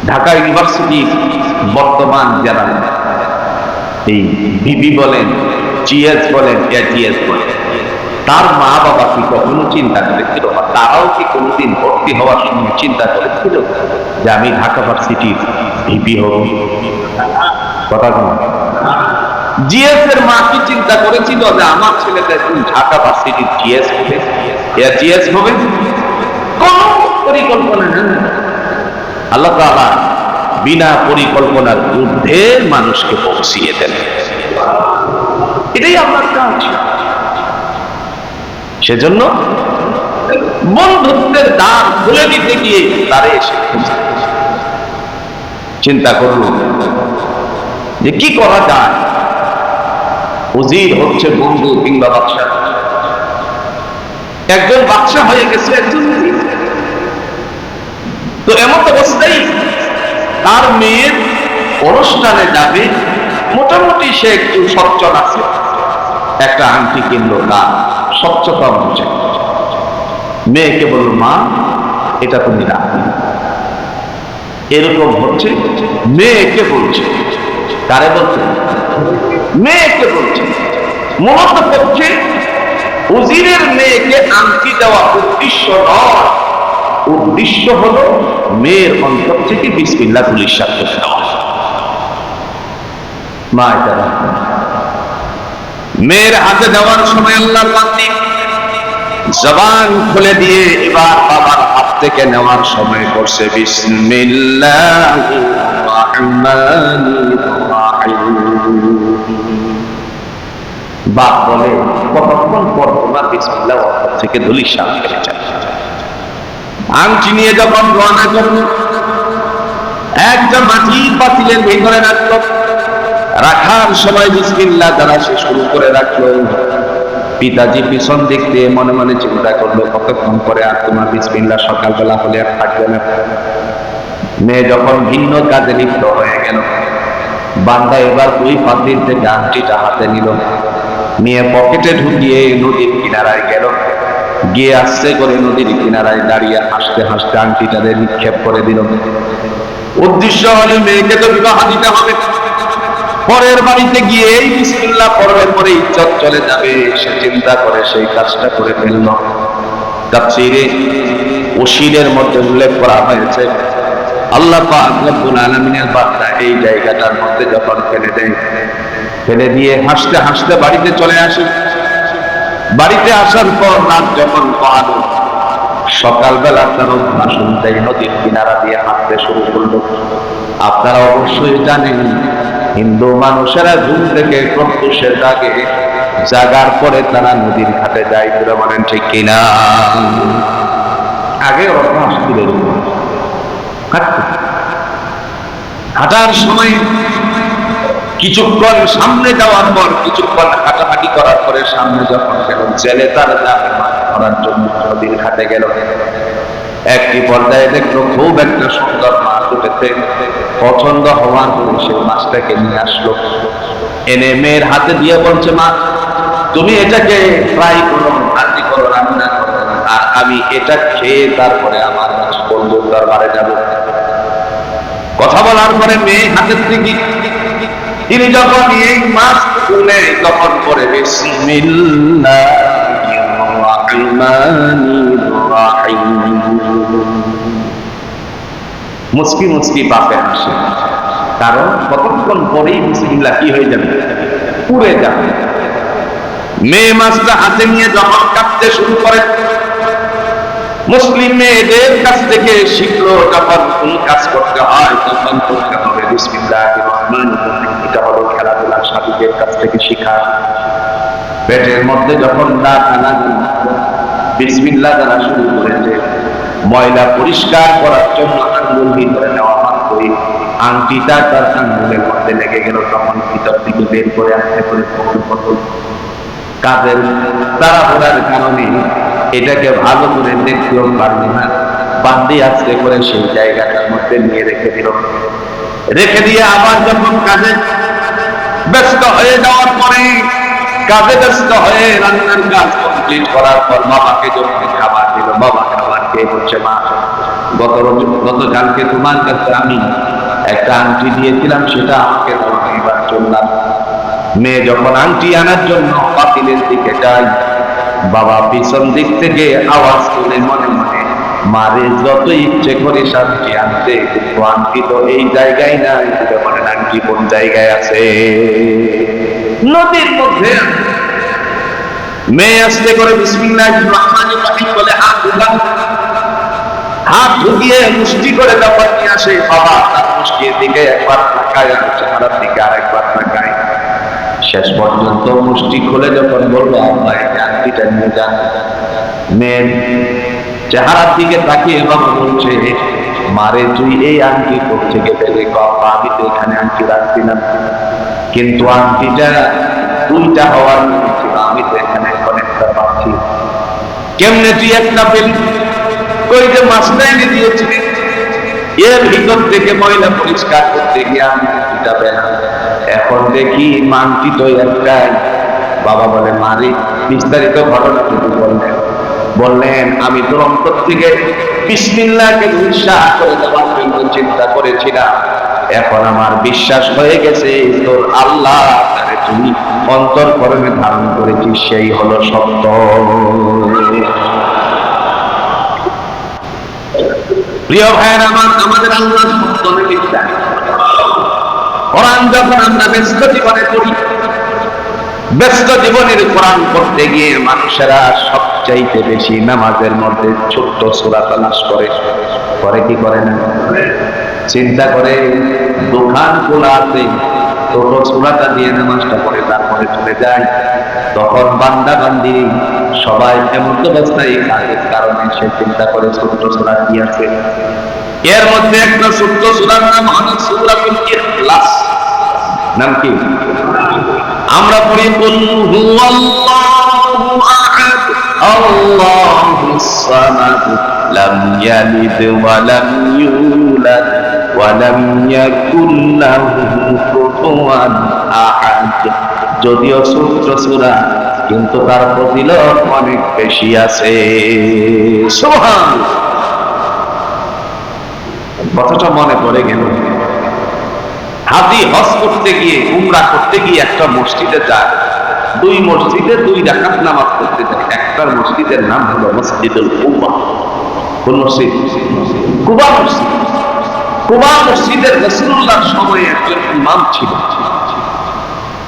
ঢাকা ইউনিভার্সিটির বর্তমান যারা এই বিবি বলেন, জিএস বলেন, এজিএস বলেন, তার মা বাবা কি কখনো চিন্তা করেছিল, বা তারাও কি কোনোদিন ভর্তি হওয়ার সময় চিন্তা করেছিল যে আমি ঢাকা ভার্সিটির ভিপি হব? কথা বল। জিএস এর মা কি চিন্তা করেছিল যে আমার ছেলেটা ঢাকা ভার্সিটির জিএস হবে, এজিএস হবে? কোন পরিকল্পনা নেই। আল্লাহ তাআলা বিনা পরিকল্পনার ঊর্ধ্বে মানুষকে পৌঁছিয়ে দেন। এটাই আমার কাজ। সেজন্য বন্ধুত্বের দ্বার খুলে দিতে গিয়ে তারে এসে চিন্তা করল যে কি করা যায়। উজির হচ্ছে বন্ধু কিংবা বাদশা। একজন বাদশা হয়ে গেছে, একজন উজির। তো এমন অবস্থায় তার মেয়ের অনুষ্ঠানে যাবে, মোটামুটি সে একটু সচ্ছল আছে, একটা আংটি কিনলো, তার স্বচ্ছতা অনুযায়ী মেয়েকে বলল, মা এটা তুমি রাখবে। এরকম হচ্ছে, মেয়েকে বলছে। কারে বলছে? মেয়েকে বলছে। মূলত হচ্ছে উজিরের মেয়েকে আংটি দেওয়া উদ্দেশ্য নয়, উদ্দেশ্য হলো মেয়ের অন্তর থেকে বিসমিল্লাহ বলে ইরশাদ করে দেওয়া। মা এটা রাখবে। মেয়ের হাতে দেওয়ার সময় আল্লাহর বান্দী জবান খুলে দিয়ে এবার বাবার হাত থেকে নেওয়ার সময় করছে বিসমিল্লাহির রহমানির রহিম। বাপ বলে, কতক্ষণ পর তোমার বিসমিল্লাহ অন্তর থেকে ধুলিসাৎ ফেলে যায়। আংটি নিয়ে যখন রওনা করলো, একটা মাটির পাতিলের ভিতরে রাখলো। রাখার সময় বিসমিল্লাহ দ্বারা সে শুরু করে রাখলো। পিতাজি পিছন দিক দিয়ে মনে মনে চিন্তা করলো, কতক্ষণ পরে আর তোমার বিসমিল্লাহ সকালবেলা হলে আর থাকবে না। মেয়ে যখন ভিন্ন কাজে লিপ্ত হয়ে গেল, বান্দা এবার ওই পাতিল থেকে আংটিটা হাতে নিল, নিয়ে পকেটে ঢুকিয়ে নদীর কিনারায় গেল। গিয়ে আসছে করে নদীর কিনারায় দাঁড়িয়ে হাসতে হাসতে আংটিটারে নিক্ষেপ করে দিল। উদ্দেশ্য হলো মেয়েকে তো বিবাহ দিতে হবে, পরের বাড়িতে গিয়ে এই বিসমিল্লাহ পড়বে, পরে ইজ্জত চলে যাবে। সে চিন্তা করে সেই কাজটা করে ফেলল। তাফসীরে ওশিরের মধ্যে উল্লেখ করা হয়েছে, আল্লাহ পাক রব্বুল আলামিনের বান্দা এই জায়গাটার মধ্যে যখন ফেলে দেয়, ফেলে দিয়ে হাসতে হাসতে বাড়িতে চলে আসে। বাড়িতে আসার পর রাত যখন পাহাড়, সকালবেলা তার ভাষণ দেয়, নদীর কিনারা দিয়ে হাঁটতে শুরু করলো। আপনারা অবশ্যই জানেন, হিন্দু মানুষেরা ঘুম থেকে প্রত্যুষের আগে জাগার পরে তারা নদীর ঘাটে যায়। পুরো বলেন ঠিক কিনা? আগে অভ্যাস তুলে হাঁটার সময় কিছুক্ষণ সামনে যাওয়ার পর, কিছুক্ষণ হাঁটাহাঁটি করার পরে সামনে যখন গেল, জেলে তার জালে মাছ ধরার জন্য নদীর ঘাটে গেল। একটি পর্যায়ে দেখলো খুব একটা সুন্দর মাছ উঠেছে। পছন্দ হওয়ার পরে সে মাছটাকে নিয়ে আসলো। এনে মেয়ের হাতে দিয়ে বলছে, মা তুমি এটাকে ফ্রাই করো, ভাজি করো, রান্না করো, আর আমি এটা খেয়ে তারপরে আমার বন্ধুর দরবারে যাব। কথা বলার পরে মেয়ে হাতের থেকে তিনি যখন এই মাছ তুলে তখন পরে বিসমিল্লাহির রাহমানির রাহিম, মুচকি মুচকি বাপে হাসে। কারণ কতক্ষণ পরেই বিসমিল্লাহ কি হয়ে যাবে, পুড়ে যাবে। মেয়ে মাছটা হাতে নিয়ে যখন কাঁপতে শুরু করে, মুসলিম মেয়েদের কাছ থেকে শিখলো যখন কোন কাজ করতে হয় তখন করতে হবে বিসমিল্লাহির রাহমানির রাহিম। এটা হলো খেলাধুলা সাধুদের কাছ থেকে শিখা। পেটের মধ্যে যখন দানা বিসমিল্লাহ দ্বারা শুরু করেছে, ময়লা পরিষ্কার করার জন্য আঙ্গুল ভিতরে নেওয়া মাত্রই আংটিটা তার আঙ্গুলের মধ্যে লেগে গেল। তখন ভিতর থেকে বের করে আসতে করে কাজের তাড়াহুড়ার কারণে এটাকে ভালো করে দেখতেও পারল না, বান্দি আস্তে করে সেই জায়গাটার মধ্যে নিয়ে রেখে দিল। রেখে দিয়ে আবার যখন কাজে ব্যস্ত হয়ে যাওয়ার পরে, কাজে ব্যস্ত হয়ে রান্নার কাজ কমপ্লিট করার পর বাবাকে যখন খাবার দিল, বাবা খাবার খেয়ে বলছে, মা গতকালকে তোমার কাছে আমি একটা আংটি দিয়েছিলাম, সেটা আমাকে এবার চললাম। মেয়ে যখন আংটি আনার জন্য পাতিলের দিকে যায়, বাবা পিছন দিক থেকে আওয়াজ তুলে মনে মনে, মারে যত ইচ্ছে করে শান্তি আনতে, কিন্তু আংটি তো এই জায়গায় নাই। বলেন আংটি কোন জায়গায় আছে? নদীর মধ্যে। মেয়ে আসতে করে বিসমিল্লাহির রাহমানির রাহিম বলে হাত ঢুকিয়ে মুষ্টি করে ব্যাপার নিয়ে আসে। বাবা তার মুষ্টির দিকে একবার তাকায় আর চেহারার দিকে আরেকবার তাকায়। শেষ পর্যন্ত মুষ্টি খুলে যখন বলবো আল্লাহ আংটিটা নিয়ে যান, মেয়ের চেহারার দিকে তাকিয়ে বাবা বলছে, মারে তুই এই আংটি কোথা থেকে পেলে? বাবা আমি তো এখানে আংটি রাখছিলাম, কিন্তু আংটিটা দুইটা হওয়ার ছিল, আমি তো এখানে এখন একটা পাচ্ছি। কেমনে তুই একটা পেলি? কই যে মাছটা এনে দিয়েছিলি, এর ভিতর থেকে ময়লা পরিষ্কার করতে গিয়ে আমি আংটিটা পেলাম। এখন দেখি মাংটি তো একটাই। বাবা বলে, মারি বিস্তারিত ঘটনাটুকু বললেন, আমি তোর অন্তর থেকে বিসমিল্লাহকে বিশ্বাস করে দেওয়ার জন্য চিন্তা করেছিলাম, এখন আমার বিশ্বাস হয়ে গেছে তোর আল্লাহ তুমি অন্তরকরণে ধারণ করেছিস, সেই হলো সত্য। প্রিয় ভাইয়ের আমার, আমাদের আল্লাহ সত্য মিথ্যা। কোরআন যখন আমরা ব্যস্ত জীবনে পড়ি, ব্যস্ত জীবনের কোরআন পড়তে গিয়ে মানুষেরা সবচাইতে বেশি নামাজের মধ্যে ছোট্ট সূরা তালাশ করে কি করে না? চিন্তা করে দোকান খোলা আছে, ছোট সূরাটা দিয়ে নামাজটা পড়ে তারপরে চলে যায়। তখন বান্দা বান্দি সবাই এমন অবস্থায় কাজের কারণে সে চিন্তা করে ছোট্ট সূরা কি আছে। এর মধ্যে একটা ছোট্ট সূরার নাম হলো সূরাতুল ইখলাস। নাম কি? আমরা পড়ি কুল হুয়াল্লাহু আহাদ আল্লাহুস সামাদ লাম ইয়ালিদ ওয়া লাম ইউলাদ ওয়া লাম ইয়াকুল লাহু কুফুয়ান আহাদ। যদিও ছোট্ট সূরা, কিন্তু তার ফজিলত অনেক বেশি আছে। সুবহানাল্লাহ। কথাটা মনে পড়ে গেল, হাজি হজ করতে গিয়ে, উমরা করতে গিয়ে একটা মসজিদে যায়, দুই মসজিদে 2 রাকাত নামাজ পড়তে যায়। একটার মসজিদের নাম হলো মসজিদুল কুবা। কোন মসজিদ? কুবা মসজিদ। কুবা মসজিদের রাসূলুল্লাহর সময়ে একজন ইমাম ছিল।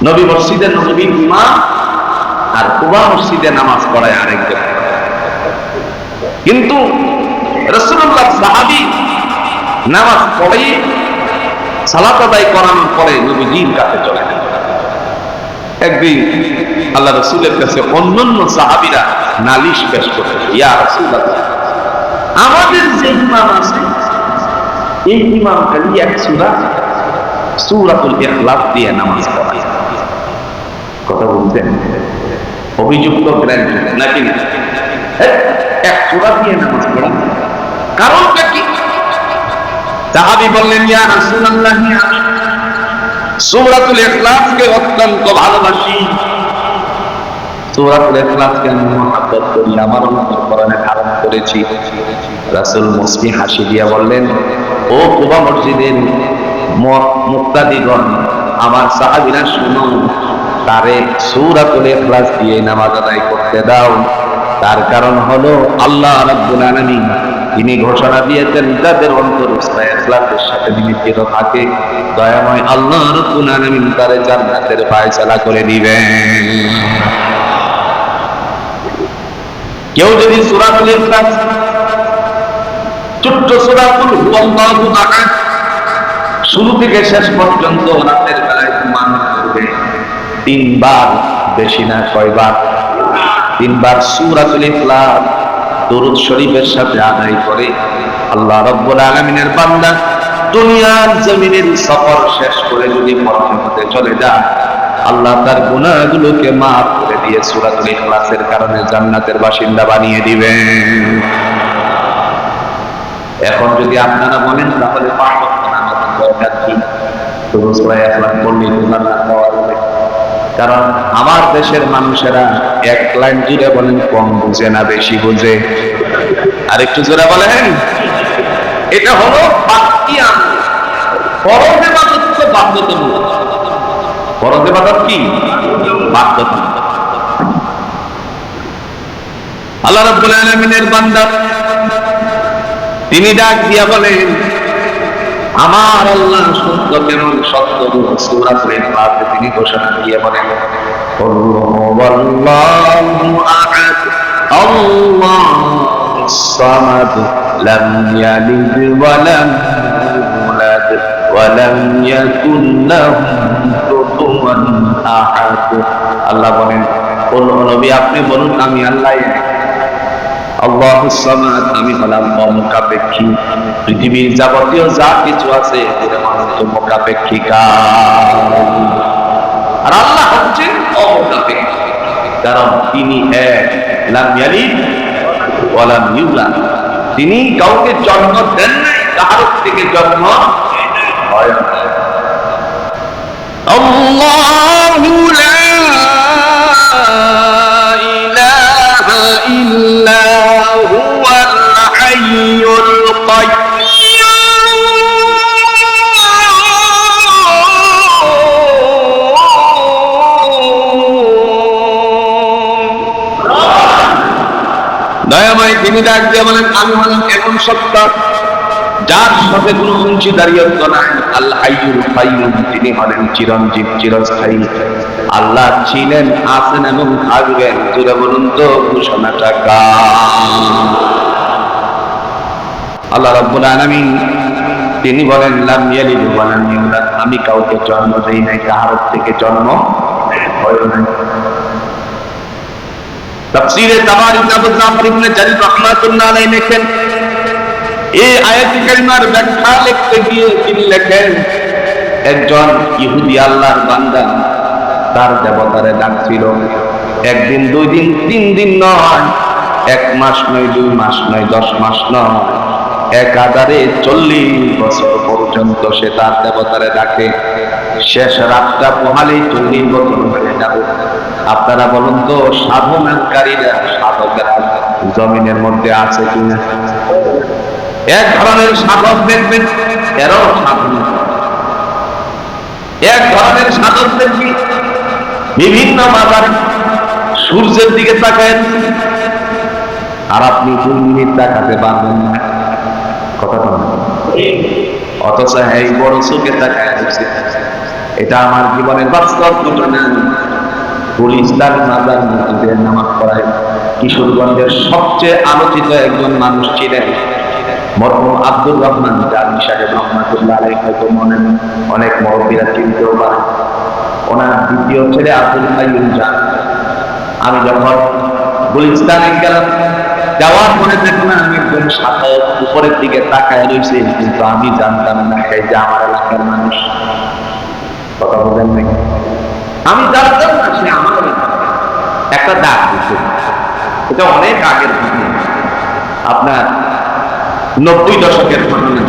নবী মসজিদের নবী ইমাম, আর কুবা মসজিদে নামাজ পড়ায় আরেকজন। কিন্তু রাসূলুল্লাহ সাহাবী নামাজ পড়ে সালাত আদায় করানোর পরে নবীজির কাছে চলে গেল। একদিন আল্লাহ রাসূলের কাছে অন্যান্য সাহাবীরা নালিশ পেশ করতে, ইয়া রাসূলুল্লাহ, আমাদের যে ইমাম আছে এই ইমাম খালি এক সূরা সূরাতুল ইখলাস দিয়ে নামাজ পড়ায়। কথা বলছেন? অভিযুক্ত গ্রান্ট নাকি না? এক সূরা দিয়ে নামাজ পড়া, কারণটা কি? সাহাবী বললেন, ইয়া রাসূলুল্লাহ, আমি সূরাতুল ইখলাসকে অত্যন্ত ভালোবাসি, সূরাতুল ইখলাসকে আমি মহব্বত করি, আমার অন্তর কোরআনে ধারণ করেছি। রাসূল মুস্কি হাসি দিয়া বললেন, ও কুবা মসজিদের মুক্তাদিগণ, আমার সাহাবীরা শুনো, তারে সূরাতুল ইখলাস দিয়ে নামাজ আদায় করতে দাও। তার কারণ হলো আল্লাহ রাব্বুল আলামিন তিনি ঘোষণা দিয়েছেন, যাদের অন্তর সূরা ইখলাসের সাথে নিমিত্ত থাকে, দয়াময় আল্লাহ রাব্বুল আলামিন তারে জান্নাতের ফয়সালা করে দিবেন। কেউ যদি সূরাতুল ইখলাস, ছোট্ট সূরা কুল হুয়াল্লাহু আহাদ, শুরু থেকে শেষ পর্যন্ত রাতের বেলায় মান করবে 3 বার, বেশি না কয়বার, 3 বার সূরাতুল ইখলাস দরুদ শরীফের সাথে আদায় করে, আল্লাহ রাব্বুল আলামিনের বান্দা দুনিয়ার জমিনের সফর শেষ করে যদি পরকালে চলে যায়, আল্লাহ তার গুনাহগুলোকে মাফ করে দিয়ে সূরাতুল ইখলাসের কারণে জান্নাতের বাসিন্দা বানিয়ে দিবেন। এখন যদি আপনারা বলেন তাহলে 5 ওয়াক্ত নামাজের দরকার কি? শুধু সূরা ইখলাস পড়লেই তো জান্নাত পাওয়া যাবে। কারণ আমার দেশের মানুষেরা এক লাইন জুড়ে বলেন কম বুঝে না বেশি বুঝে? আর একটু জোরে বলেন। এটা হলো বাক্যিয়া, ফরজ ইবাদত তো বাধ্যতামূলক। ফরজ ইবাদত কি? বাধ্যতামূলক। আল্লাহ রাব্বুল আলামিনের বান্দা তিনি ডাক দিয়া বলেন, আমার আল্লাহ সত্য কেমন সত্য, সূরাতুল ইখলাসে তিনি ঘোষণা দিয়ে বলেন, আল্লাহু আহাদ আল্লাহুস সামাদ লাম ইয়ালিদ ওয়া লাম ইউলাদ ওয়া লাম ইয়াকুল লাহু কুফুয়ান আহাদ। আল্লাহ বলেন, ও নবী আপনি বলুন আমি আল্লাহ আল্লাহুস সামাদ, আমি হলাম অমুখাপেক্ষী। পৃথিবীর যাবতীয় যা কিছু আছে এর মানুষ মুখাপেক্ষিকা, আর আল্লাহ হচ্ছেন অমুখাপেক্ষী। কারণ তিনি এক, লাম ইয়ালিদ ওয়া লাম ইউলাদ, তিনি কাউকে জন্ম দেন নাই, কারো থেকে জন্ম হয় না। আল্লাহু লা ইলাহা ইল্লা হুয়াল হাইয়ুল কাইয়্যুম। দয়াময় তিনি ডাক দিয়ে বলেন, আমি হলাম এমন সত্তা যার সাথে কোনো অংশীদারিত্ব নাই। আল হাইয়ুল কাইয়্যুম, তিনি হলেন চিরঞ্জীব, চিরস্থায়ী। আল্লাহ ছিলেন, আছেন এবং থাকবেন। জোরে বলুন তো ঘোষণাটা কার? আল্লাহ রাব্বুল আলামিন তিনি বলেন, লাম ইয়ালিদ ওয়া লাম ইউলাদ, আমি কাউকে জন্ম দেই নাই, কারো থেকে জন্ম হয় নাই। তাফসীরে তাবারী আবু জাফর ইবনে জারীর রাহমাতুল্লাহ আলাইহি লেখেন, এই আয়াত কারিমার ব্যাখ্যা লিখতে গিয়ে তিনি লেখেন, একজন ইহুদি আল্লাহর বান্দা তার দেবতারে ডাকছিল। একদিন, 2 দিন, 3 দিন নয়, 1 মাস নয়, 2 মাস নয়, 10 মাস নয়, একাধারে 40 বছর পর্যন্ত সে তার দেবতারে ডাকে। শেষ রাতটা পোহালেই 40 বছর হয়ে যাবে। আপনারা বলুন তো, সাধনাকারীরা, সাধকেরা জমিনের মধ্যে আছে কিনা? এক ধরনের সাধক দেখবেন এরাও সাধনা, এক ধরনের সাধক দেখবি বিভিন্ন মাজার সূর্যের দিকে তাকায়, আর আপনি 2 মিনিট তাকাতে পারবেন না, কথা বলেন। অথচ এই বড় চোখে তাকায় আছে। এটা আমার জীবনের বাস্তব ঘটনা। গুলিস্তান মাজার মসজিদে নামাজ পড়ায় কিশোরগঞ্জের সবচেয়ে আলোচিত একজন মানুষ ছিলেন মরহুম আব্দুর রহমান জানি সাহেব রহমাতুল্লাহ আলাইহি। হয়তো মনে অনেক মুরব্বীরা চিনতেও পারে। ওনার দ্বিতীয় ছেলে আব্দুল কাইয়ুম জান। আমি যখন গুলিস্তানে গেলাম, যাওয়ার পরে দেখলাম আমি একজন সাধক উপরের দিকে তাকায় রয়েছে, কিন্তু আমি জানতাম না এই যে আমার এলাকার মানুষ। কথা বলেন নাকি? আমি জানতাম না সে আমার একটা ডাক দিচ্ছে। এটা অনেক আগের ঘটনা, আপনার 90 দশকের ঘটনা।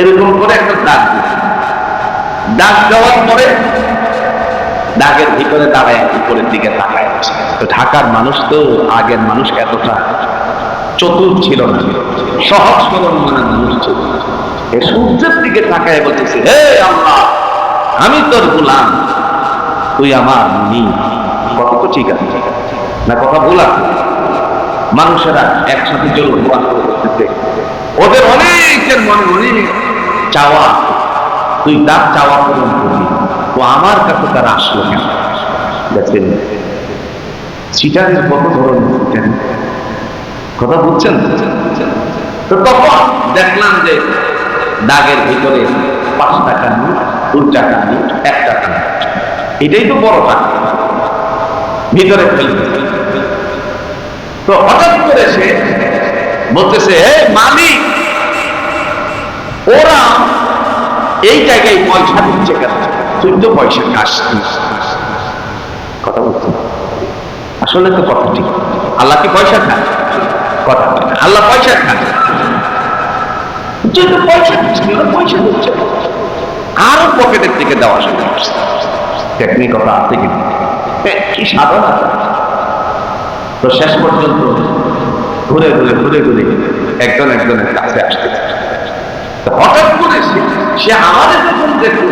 এরকম করে একটা ডাক দিচ্ছে, ডাক দেওয়ার পরে ডাকের ভিতরে দাঁড়ায় উপরের দিকে তাকায়। তো ঢাকার মানুষ তো আগের মানুষ এতটা চতুর ছিল না, সহজ সরল মনের মানুষ ছিল। সূর্যের দিকে তাকায় বলতেছে, হে আল্লাহ, আমি তোর গোলাম, তুই আমার নি। কথা তো ঠিক আছে না? কথা ভুল আছে? মানুষেরা একসাথে জল করতেছে, ওদের অনেকের মনে অনেক চাওয়া, তুই তার চাওয়া পূরণ করবি। তো আমার কাছে তারা আসলো কেন? দেখছেন সিটারের কত ধরনের সিটারি, কথা বুঝছেন? তো তখন দেখলাম যে দাগের ভিতরে 5 টাকা নোট, 2 টাকা নোট, 1 টাকা নোট, এটাই তো বড় টাকা ভিতরে ফেলবে। তো হঠাৎ করে সে বলতেছে, হে মালিক, ওরা এই জায়গায় পয়সা দিচ্ছে কেন? তুই তো পয়সা খাস। কথা বলছি, আসলে তো কথা ঠিক। আল্লাহ কি পয়সা খায়? কথা বলে আল্লাহ পয়সা খায়? যেহেতু পয়সা দিচ্ছে, পয়সা দিচ্ছে, আরো পকেটের থেকে দেওয়া শুরু করছে। টেকনিক কথা আছে কিন্তু কি সাধনা। তো শেষ পর্যন্ত ঘুরে ঘুরে ঘুরে ঘুরে একজনের কাছে আসতে, হঠাৎ করে সে আমাদের যখন দেখল,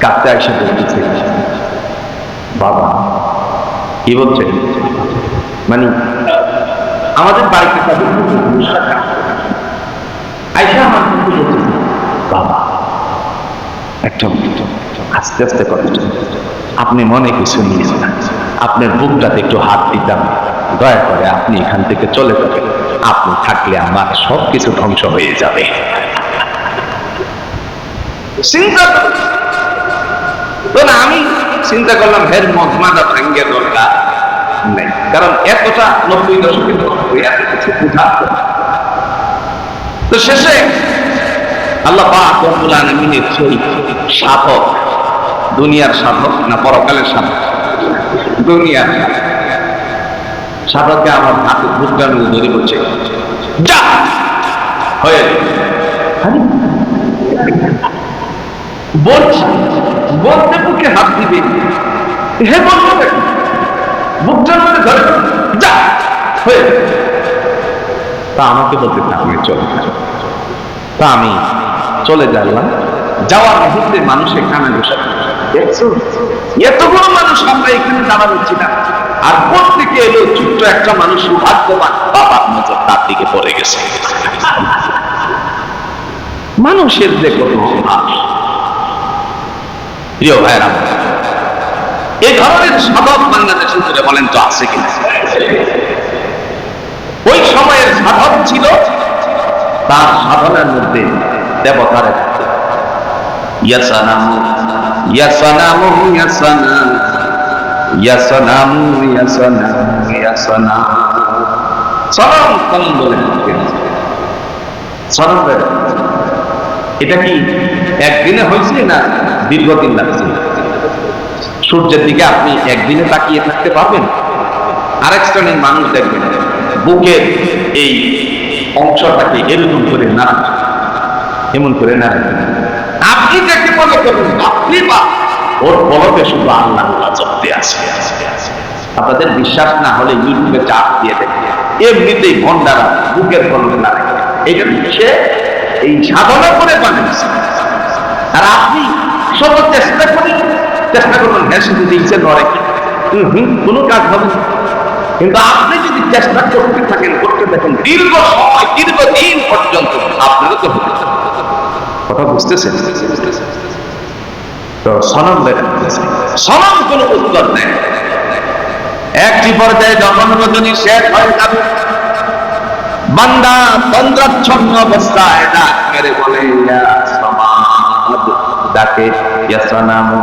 কাছে এসে বলতেছে, বাবা, কি বলছে? মানে আমাদের বাড়িতে তাদের আইসা আমার কিন্তু বলতেছে, বাবা, একদম আস্তে আস্তে কথা, আপনি মনে কিছু নিয়েছেন না, আপনার বুকটাতে একটু হাত দিতাম, দয়া করে আপনি এখান থেকে চলে যাবেন, আপনি থাকলে আমার সবকিছু ধ্বংস হয়ে যাবে। চিন্তা তো না, আমি চিন্তা করলাম হের মগমাটা ভাঙ্গে দরকার নেই, কারণ এতটা 90 দশকে এত কিছু বুঝাতে। তো শেষে আল্লাহ পাক রব্বুল আলামিনের সেই সাধক, দুনিয়ার সাধক না পরকালের সাধক? দুনিয়ার সাধককে আমার হাতে বুকটা ধরে বলছে, যা হয়ে বলছে, বলতে বুকে হাত দিবে, হে বলবে বুকটার মধ্যে ধরে যা হয়ে। তা আমাকে বলতে থাকবে চলে, তা আমি চলে গেলাম। যাওয়ার মুহূর্তে মানুষের কানে বসে, দেখছো এতগুলো মানুষ আমরা এখানে দাঁড়াচ্ছি না, আর প্রত্যেকে এলো ছোট্ট একটা মানুষ, সৌভাগ্যবান, বাবার নজর তার দিকে পড়ে গেছে। মানুষের যে কত অভাব, প্রিয় ভাইরা, এই ধরনের সাধক বাংলাদেশে করে বলেন তো আছে কিনা? ওই সময়ের সাধক ছিল, তার সাধনার মধ্যে দেবতার ইয়াসানামু ইয়াসানামু ইয়াসানাম ইয়াসানামু ইয়াসানাম ইয়াসানাম সনম সনম বলে সনম বলে। এটা কি একদিনে হয়েছে না দীর্ঘদিন লাগছে? সূর্যের দিকে আপনি একদিনে তাকিয়ে থাকতে পারবেন? আরেক শ্রেণীর মানুষ দেখবেন বুকের এই অংশটাকে এরকম করে নাড়া, এমন করে নাড়া। আপনি দেখে মনে করুন আপনি বা ওর বলতে শুধু আল্লাহ জপতে আছে। আপনাদের বিশ্বাস না হলে ইউটিউবে চাপ দিয়ে দেখেন, এমনিতেই ভণ্ডারা বুকের বলতে নাড়ে। এটা সে এই সাধনা করে বানিয়েছে। আর আপনি সব চেষ্টা করবেন, হ্যাঁ শুধু দিয়েছে নয়, কোনো কাজ হবে না। কিন্তু আপনি যদি চেষ্টা করতে থাকেন, করতে থাকেন, দীর্ঘ সময়, দীর্ঘদিন পর্যন্ত আপনারও তো হবে। কথা বুঝতেছেন? তো সনম দেখাচ্ছে, সনম কোনো উত্তর নেই। একটি পর্যায়ে যখন রজনী শেষ হয়ে যাবে, বান্দা তন্দ্রাচ্ছন্ন অবস্থায় ডাক মেরে বলে, ইয়া সমাদ, ডাকে ইয়া সনামু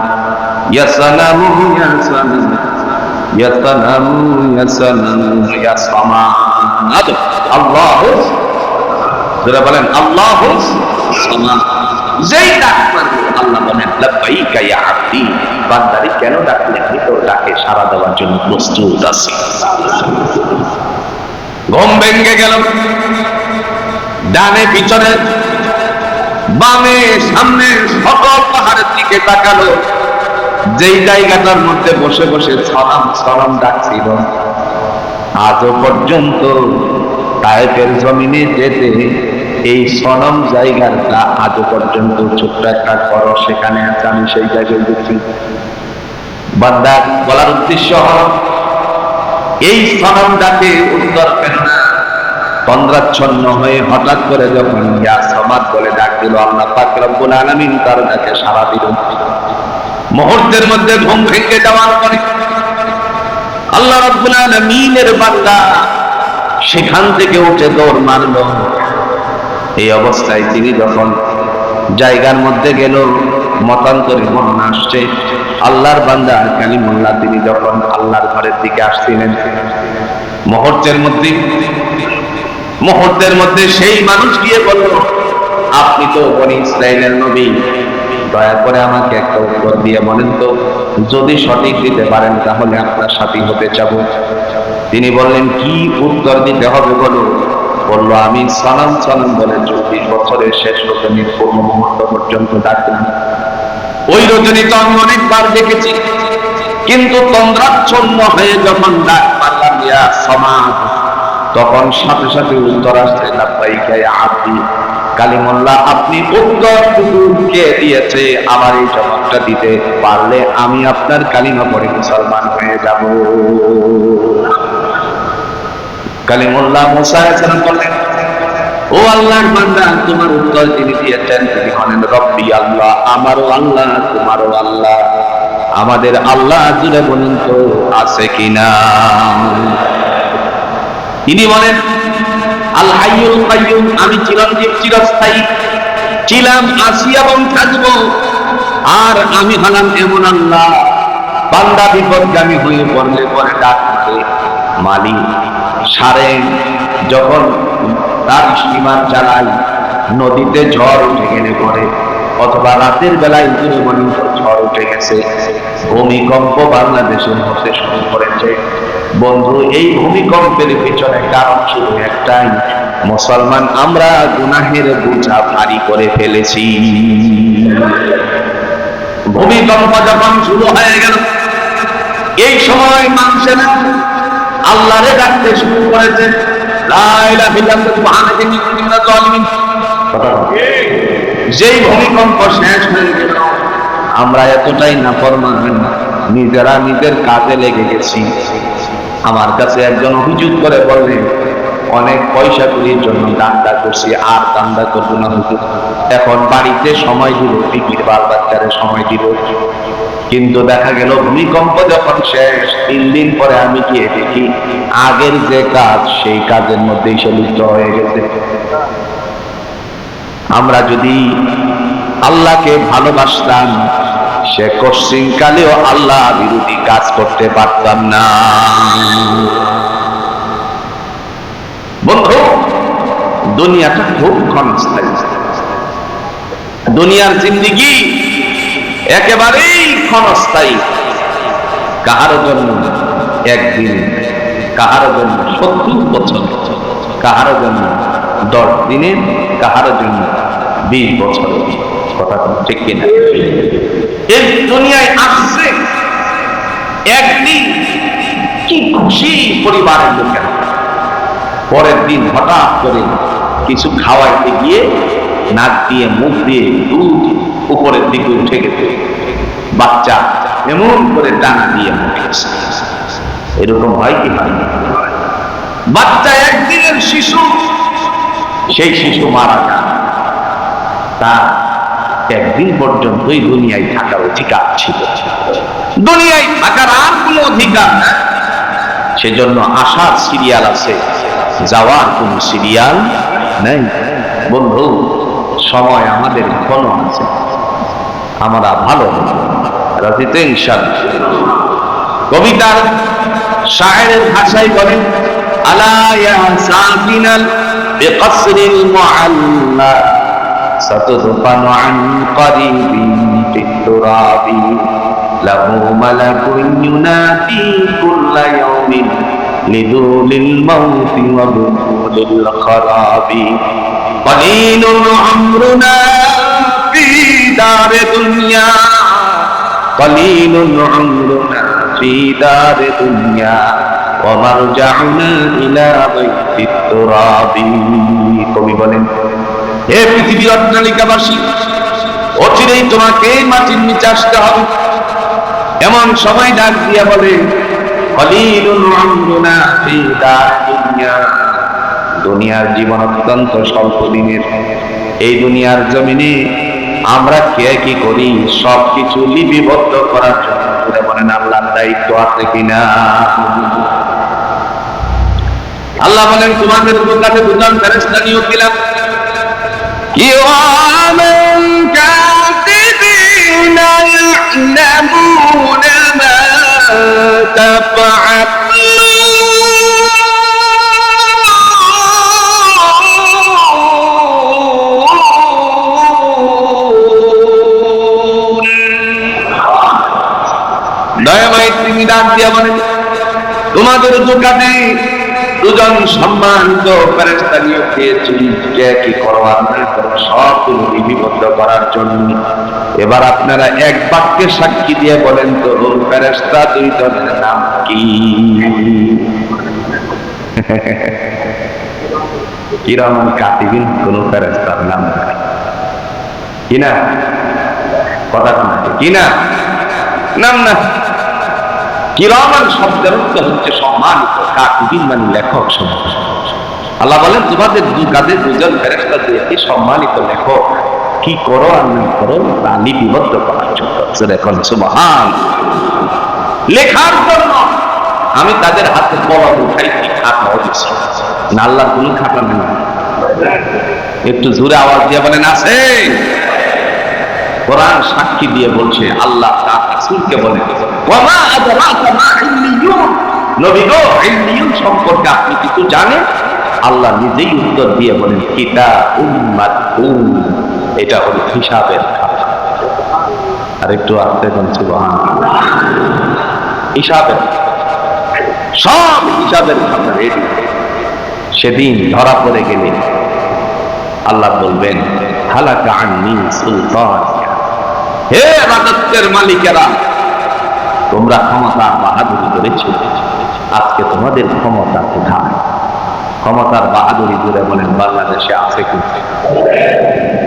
ইয়া সনামু ইয়া সনামু ইয়া সনামু ইয়া সনামু ইয়া সমাদ, আল্লাহু, যারা বলেন আল্লাহু সমাদ। যেই ডাক মারবে আল্লাহ বলেন, লাব্বাইকা ইয়া আবদি, বান্দারে কেন ডাকলে? আমি তোর ডাকে সাড়া দেওয়ার জন্য প্রস্তুত আছি। ঘুম ভেঙে গেল, ডানে পিছনে বামে সামনে সকল পাহাড়ের দিকে তাকালো, যেই জায়গাটার মধ্যে বসে বসে সালাম সালাম ডাকছিল, আজও পর্যন্ত তায়েফের জমিনে যেতে এই সনম জায়গাটা আজও পর্যন্ত ছোট্ট একটা ঘর সেখানে আছে, আমি সেই জায়গায় গেছি। বান্দা বলার উদ্দেশ্য হল এই সনম ডাকে উত্তর পেল না, তন্দ্রাচ্ছন্ন হয়ে হঠাৎ করে যখন ইয়া সামাদ বলে ডাক দিল, আল্লাহ পাক রব্বুল আলামিন তার ডাকে সাড়া দিল। মুহূর্তের মধ্যে ঘুম ভেঙে যাওয়ার পরে আল্লাহ রাব্বুল আলামিনের বান্দা সেখান থেকে উঠে দৌড় মারল। এই অবস্থায় তিনি যখন জায়গার মধ্যে গেল, মতান্তরে বর্ণনা আসছে আল্লাহর বান্দা কালিমুল্লাহ তিনি যখন আল্লাহর ঘরের দিকে আসছিলেন, মুহূর্তের মধ্যে সেই মানুষ গিয়ে বলল, আপনি তো বনি ইসরাইলের নবী, দয়া করে আমাকে একটা উত্তর দিয়ে বলেন তো, যদি সঠিক দিতে পারেন তাহলে আপনার সাথী হতে চাবো। তিনি বললেন, কি উত্তর দিতে হবে বলো? বলল, আমি সালাম সালাম বলে 24 বছরের শেষ রজনীর পূর্ণ মুহূর্ত পর্যন্ত ডাকলাম। ওই রজনী তো আমি অনেকবার দেখেছি, কিন্তু তন্দ্রাচ্ছন্ন হয়ে যখন ডাক মারলাম ইয়া সামাদ, তখন সাথে সাথে উত্তর আসছে লাব্বাইকা ইয়া আব্দি। কালিমুল্লাহ আপনি উত্তরটুকু কে দিয়েছে, আমার এই জবাবটা দিতে পারলে আমি আপনার কালিমা পড়ে মুসলমান হয়ে যাব। কালিমুল্লাহ মুসা আলাইহিস সালাম বললেন, ও আল্লাহর বান্দা, তোমার উত্তর তিনি দিয়েছেন, তিনি হলেন রব্বি আল্লাহ, আমারও আল্লাহ তোমারও আল্লাহ, আমাদের আল্লাহ জুড়ে বলুন তো আছে কিনা। তিনি বলেন, আল হাইয়ুল কাইয়ুম, আমি চিরঞ্জীব চিরস্থায়ী ছিলাম, আছি এবং থাকব। আর আমি হলাম এমন আল্লাহ, বান্দা বিপদগামী হয়ে পড়লে পরে ডাকতে মালিক সারে, যখন তার স্টিমার চালাই নদীতে ঝড় উঠে গেলে পরে, অথবা রাতের বেলায় ঝড় উঠে গেছে, ভূমিকম্প বাংলাদেশের মধ্যে শুরু করেছে। বন্ধু, এই ভূমিকম্পের পিছনে কারণ শুধু একটাই, মুসলমান আমরা গুনাহের বোঝা ভারী করে ফেলেছি। ভূমিকম্প যখন শুরু হয়ে গেল, এই সময় মানুষেরা আল্লাহরে ডাকতে শুরু করেছে, লা ইলাহা ইল্লাল্লাহ সুবহানাকা ইন্নী কুনতু মিনাজ জালিমিন। যেই ভূমিকম্প শেষ হয়ে গেল, আমরা এতটাই নাফরমান, নিজেরা নিজের কাজে লেগে গেছি। আমার কাছে একজন অভিযোগ করে বললেন, অনেক পয়সা করির জন্য দান্দা করছি, আর দান্দা করবো না হুজুর, এখন বাড়িতে সময় দিব, বিবির বাল বাচ্চারে সময় দিব। কিন্তু দেখা গেল ভূমিকম্প যখন শেষ, 3 দিন পরে আমি গিয়ে দেখি আগের যে কাজ সেই কাজের মধ্যেই সে লিপ্ত হয়ে গেছে। আমরা যদি আল্লাহকে ভালোবাসতাম, সে কশিন কালেও আল্লাহ বিরোধী কাজ করতে পারতাম না। বন্ধু, দুনিয়াটা খুব ক্ষণস্থায়ী, দুনিয়ার জিন্দেগি একেবারেই ক্ষণস্থায়ী। কাহার জন্য একদিন, কাহার জন্য 70 বছর, কাহার জন্য 10 দিনের, কাহার জন্য 20 বছর। কথা ঠিক কিনা? এই দুনিয়ায় আসছে একদিন, কি খুশি পরিবারের লোকের, পরের দিন হঠাৎ করে কিছু খাওয়াইতে গিয়ে নাক দিয়ে মুখ দিয়ে দুধ উপরের দিকে উঠে গেছে, বাচ্চা এমন করে টানা দিয়ে মুখে গেছে। এরকম হয় কি হয়? বাচ্চা একদিনের শিশু, সেই শিশু মারা যায়, তার একদিন পর্যন্তই দুনিয়ায় থাকার অধিকার ছিল, দুনিয়ায় থাকার আর কোন অধিকার না। সেজন্য আসার সিরিয়াল আছে, যাওয়ার কোন সিরিয়াল নেই। বন্ধু, সময় আমাদের এখনো আছে, আমরা ভালো রাজিতে ইনশাআল্লাহ। কবিতার শায়েরের ভাষায় বলেন, আলা ইয়া সাকিনাল বিকসরিল মুআল্লা সাতুদফানু আন করিবিন ফিতুরাবি লাহু মালাকুন ইউনাদি কুল্লা ইয়াউমিন লিদুলিল মাউতি ওয়া দুলিল খারাবি কলিলুন আমরুনা ফি দারে দুনিয়া, কলিলুন আমরুনা ফি দারে দুনিয়া ওয়া মারজাউনা ইলা বাইতিত তুরাবি। কবি বলেন, হে পৃথিবীর অট্টালিকাবাসী, অচিরেই তোমাকে মাটির নিচে আসতে হবে। এমন সময় ডাক দিয়া বলে, কলিলুন আমরুনা ফি দারে দুনিয়া, দুনিয়ার জীবন অত্যন্ত স্বল্প দিনের। এই দুনিয়ার জমিনে আমরা কে কি করি সবকিছু লিপিবদ্ধ করার জন্য বলেন আল্লাহর দায়িত্ব আছে কিনা? আল্লাহ বলেন, তোমাদের কাছে দুজন ফেরেশতা নিয়োগ দিলাম, কিরামান কাতিবিনা ইয়ালামুনা মা তাফআলুন। দয়াময় তিনি ডাক দিয়া বলেন, তোমাদের দোকানে দুজন সম্মানিত ফেরেশতা নিয়োগ দিয়েছি, কে কি করো আপনারা সবগুলো লিপিবদ্ধ করার জন্য। এবার আপনারা এক বাক্যে সাক্ষী দিয়ে বলেন তো, ফেরেশতা দুইজনের নাম কি? কিরামান কাতিবিন কোন ফেরেশতার নাম কিনা? কথা কিনা? নাম না। কিরামান শব্দের অর্থ হচ্ছে সম্মানিত, কাতিবিন মানে লেখক। আল্লাহ বলেন, তোমাদের কাঁধে দুজন ফেরেশতা দিয়েছি সম্মানিত লেখক, কি করো আর না করো তা লিপিবদ্ধ করার জন্য। এখন সুবহান, লেখার জন্য আমি তাদের হাতে কলম উঠাইছি, খাতা দিচ্ছি না। আল্লাহর কোন খাতা নেই। একটু জোরে আওয়াজ দিয়ে বলেন আছে। কোরআন সাক্ষী দিয়ে বলছে, আল্লাহ তার রাসূলকে বলেন, ওয়ামা আদরাকা মা ইল্লিয়ুন, নবী গো ইল্লিয়ুন সম্পর্কে আপনি কিছু জানেন? আল্লাহ নিজেই উত্তর দিয়ে বলেন, কিতাবুম মাকতুম, এটা হলো হিসাবের খাতা। আর একটু আস্তে বলুন সুবহানাল্লাহ। হিসাবের, সব হিসাবের খাতা রেডি। সেদিন ধরা পড়ে গেলে আল্লাহ বলবেন, হালাকা আন্নি সুলতান, হে রাজত্বের মালিকেরা, তোমরা ক্ষমতা বাহাদুরি করেছ, আজকে তোমাদের ক্ষমতা কোথায়? ক্ষমতার বাহাদুরি জুড়ে বলেন বাংলাদেশে আছে কি?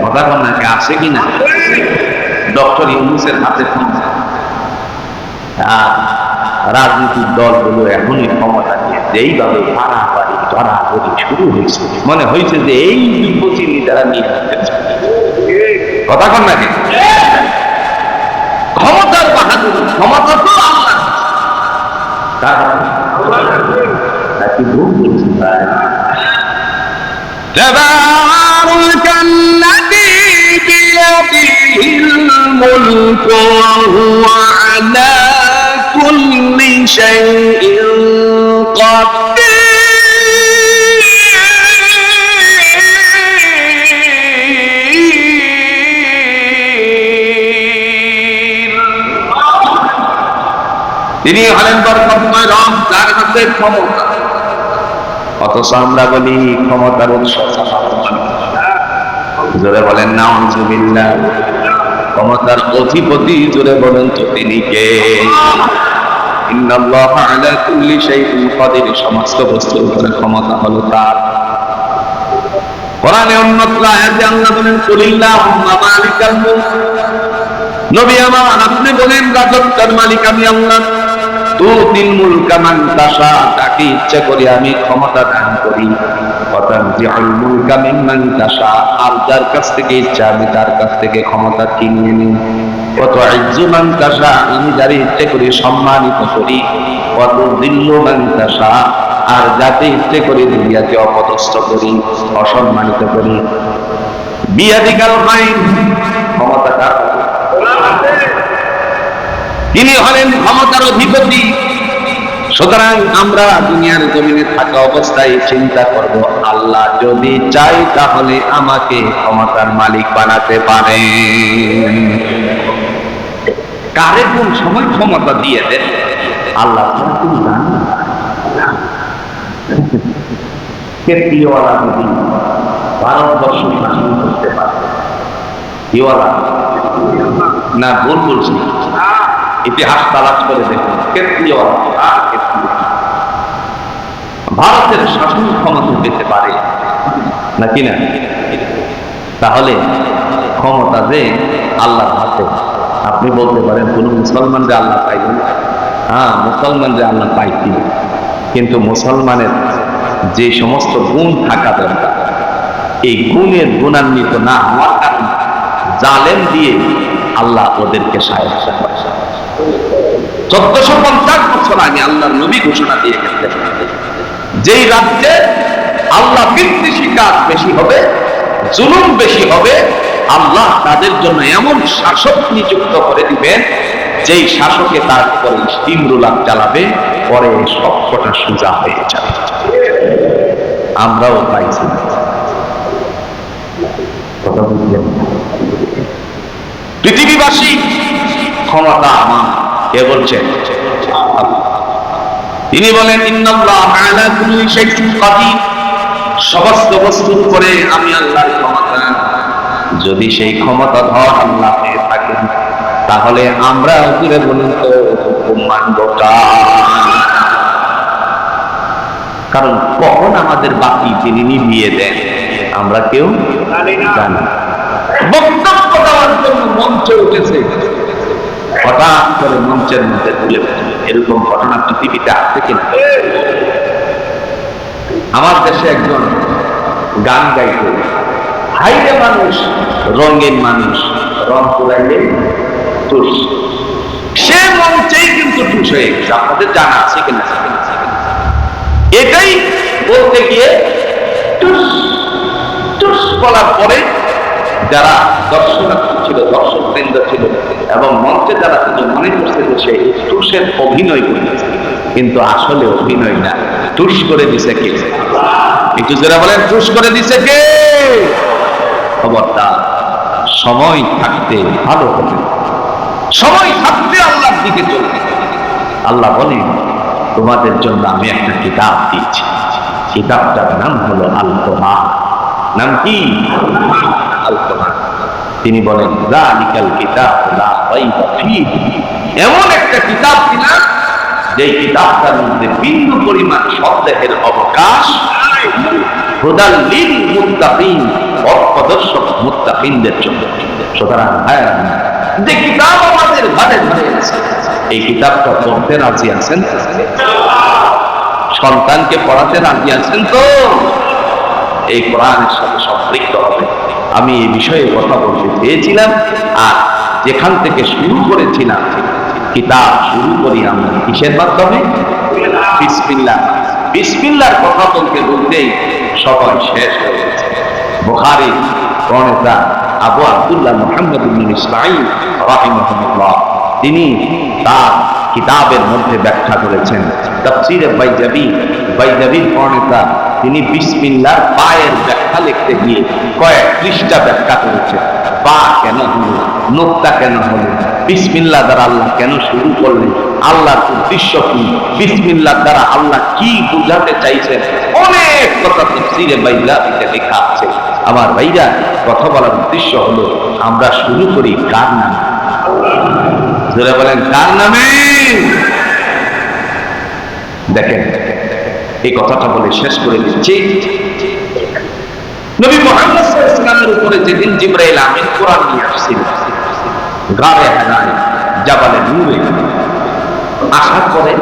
কথা নাকি আছে কিনা? ডক্টর ইউনূসের হাতে ক্ষমতা, আর রাজনৈতিক দলগুলো এখনই ক্ষমতা নিয়ে যেইভাবে মারামারি ধরাধরি শুরু হয়েছে, মনে হয়েছে যে এই বিপচিনি তারা নিয়ে আসতেছে। কথা কন নাকি? ক্ষমতার বাহাদুরি, ক্ষমতা তো আল্লাহ, নাকি ভুল বলছি ভাই? তাবারাকাল্লাযী বিয়াদিহিল মুলকু ওয়া হুয়া আলা কুল্লি শাইইন কাদির। তিনি হলেন বরকতময় রব, যার হাতে ক্ষমতা। অথচ আমরা বলি ক্ষমতার উৎস জোরে বলেন নাউযুবিল্লাহ। ক্ষমতার অধিপতি জোরে বলেন তো তিনি কে? ইন্নাল্লাহা আলা কুল্লি শাইইন কাদির, সমস্ত বস্তুর উপরে ক্ষমতা হলো তার। কোরআনে অন্যত্র আয়াতে আল্লাহ বলেন, কুলিল্লাহুম্মা মালিকাল মুলক, নবী আমার আপনি বলেন রাজত্বের মালিক আমি আল্লাহ। তুতিল মুলকা মান তাশা, তাকে ইচ্ছা করি আমি ক্ষমতা দান করি। ওয়াতানজিউল মুলকা মিম্মান তাশা, আর যার কাছ থেকে ইচ্ছা আমি তার কাছ থেকে ক্ষমতা ছিনিয়ে নিই। ওয়াতুইজ্জু মান তাশা, আমি যার ইচ্ছা করি সম্মানিত করি। ওয়াতুযিল্লু মান তাশা, আর যাকে ইচ্ছা করি দুনিয়াতে অপদস্থ করি, অসম্মানিত করি। বিয়াদিকাল খায়র, ক্ষমতা কার? তিনি হলেন ক্ষমতার অধিপতি। সুতরাং আমরা দুনিয়ার জমিনে থাকা অবস্থায় চিন্তা করব, আল্লাহ যদি চাই তাহলে আমাকে ক্ষমতার মালিক বানাতে পারে। কারে কোন সময় ক্ষমতা দিয়ে দেন আল্লাহ তুমি জানেন। ভারতবর্ষ শাসন করতে পারে? কিওয়ালা না ভুল বলছি? ইতিহাস তালাশ করে দেখুন, ক্ষেত্রীয়ওয়ালা ভারতের শাসন ক্ষমতা পেতে পারে নাকি না? তাহলে ক্ষমতা যে আল্লাহর হাতে। আপনি বলতে পারেন কোন মুসলমান যে আল্লাহ পাইবেন? হ্যাঁ, মুসলমান যে আল্লাহ পাইছি, কিন্তু মুসলমানের যে সমস্ত গুণ থাকা দরকার, এই গুণের গুণান্বিত না হওয়ার কারণে জালেম দিয়ে আল্লাহ ওদেরকে সাহায্য করে। 1450 বছর আগে আল্লাহর নবী ঘোষণা দিয়ে গেছেন, যেই রাজ্যে আল্লাহ বিদ্বেষী কাজ বেশি হবে, জুলুম বেশি হবে, আল্লাহ তাদের জন্য এমন শাসক নিযুক্ত করে দিবেন, যেই শাসকে তার উপরে স্টিম রোলার চালাবে, পরে সবকটা সোজা হয়ে যাবে। আমরাও পাইছি। পৃথিবীবাসী ক্ষমতা আমার, কে বলছেন? তিনি বলেন ইন্নাল্লাহা আলা কুল্লি শাইইন কাদির, সমস্ত বস্তুর উপরে আমি আল্লাহর ক্ষমতা। যদি সেই ক্ষমতা ধর আল্লাহ হয়ে থাকেন, তাহলে আমরা উপরে বলুন তো মানবটা। কারণ কখন আমাদের বাতি যিনি নিভিয়ে দেন আমরা কেউ জানি না। বক্তব্য দেওয়ার জন্য মঞ্চে উঠেছে, হঠাৎ করে মঞ্চের মধ্যে তুলে ফেলে, এরকম ঘটনা পৃথিবীতে আছে কিনা? আমার দেশে একজন গান গাইতে, হাইরে মানুষ, রঙের মানুষ, রং পুরাইলে টুস, সে মঞ্চেই কিন্তু টুস হয়ে গেছে। আপনাদের জানা আছে কিনা? এটাই বলতে গিয়ে টুস টুস বলার পরে যারা দর্শনার্থী ছিল, দর্শক বৃন্দ ছিল এবং মঞ্চে যারা ছিল, মনে করছে যে সে টুসের অভিনয় করেছে, কিন্তু আসলে অভিনয় না, টুস করে দিছে কে? একটু যারা বলেন টুস করে দিছে কে? খবরদার, সময় থাকতে ভালো হবে, সময় থাকতে আল্লাহর দিকে চলবে। আল্লাহ বলেন তোমাদের জন্য আমি একটা কিতাব দিয়েছি, কিতাবটার নাম হলো আল কোরআন। নাম কি? আল কোরআন। তিনি বলেন যালিকাল কিতাব লা রাইবা ফীহি, এমন একটা কিতাব কিনা যে কিতাবটার মধ্যে বিন্দু পরিমাণ সন্দেহের অবকাশ নাই। হুদাল লিল মুত্তাকিন, পথপ্রদর্শক মুত্তাকিনদের জন্য। সুতরাং যে কিতাব আমাদের ঘরে ঘরে আছে, এই কিতাবটা পড়তে রাজি আছেন? সন্তানকে পড়াতে রাজি আছেন তো? এই কোরআনের সাথে সম্পৃক্ত হবে। আমি এই বিষয়ে কথা বলতে চেয়েছিলাম, আর যেখান থেকে শুরু করেছিলাম, কিতাব শুরু করি আমরা কিসের মাধ্যমে? বিসমিল্লাহ। বিসমিল্লাহর কথা বলতে বলতেই সময় শেষ হয়ে গেছে। বুখারী প্রণেতা আবু আব্দুল্লাহ মুহাম্মদ ইবনে ইসমাঈল রাহিমাহুল্লাহ, তিনি তার কিতাবের মধ্যে ব্যাখ্যা করেছেন। তাফসীরে বাইজাবীর প্রণেতা তিনি বিসমিল্লাহর পায়ের ব্যাখ্যা লিখতে গিয়ে কয়েক পৃষ্ঠা ব্যাখ্যা করেছেন। পা কেন হলো, নোক্তা কেন হলো, বিসমিল্লাহ দ্বারা আল্লাহ কেন শুরু করলেন, আল্লাহর উদ্দেশ্য কি, বিসমিল্লাহ দ্বারা আল্লাহ কি বোঝাতে চাইছেন, অনেক কথা তাফসীরে বাইজাবীতে লেখা আছে। আমার ভাইরা, কথা বলার উদ্দেশ্য হলো আমরা শুরু করি কার নামে? যারা বলেন কার নামে? দেখেন, এই কথাটা বলে শেষ করে দিচ্ছি। নবী মুহাম্মদ সাল্লাল্লাহু আলাইহি ওয়াসাল্লামের উপরে যেদিন জিবরাইল আমিন কোরআন নিয়ে আসছিলেন, গারে হেরায় জাবালে নূরে আসার পরে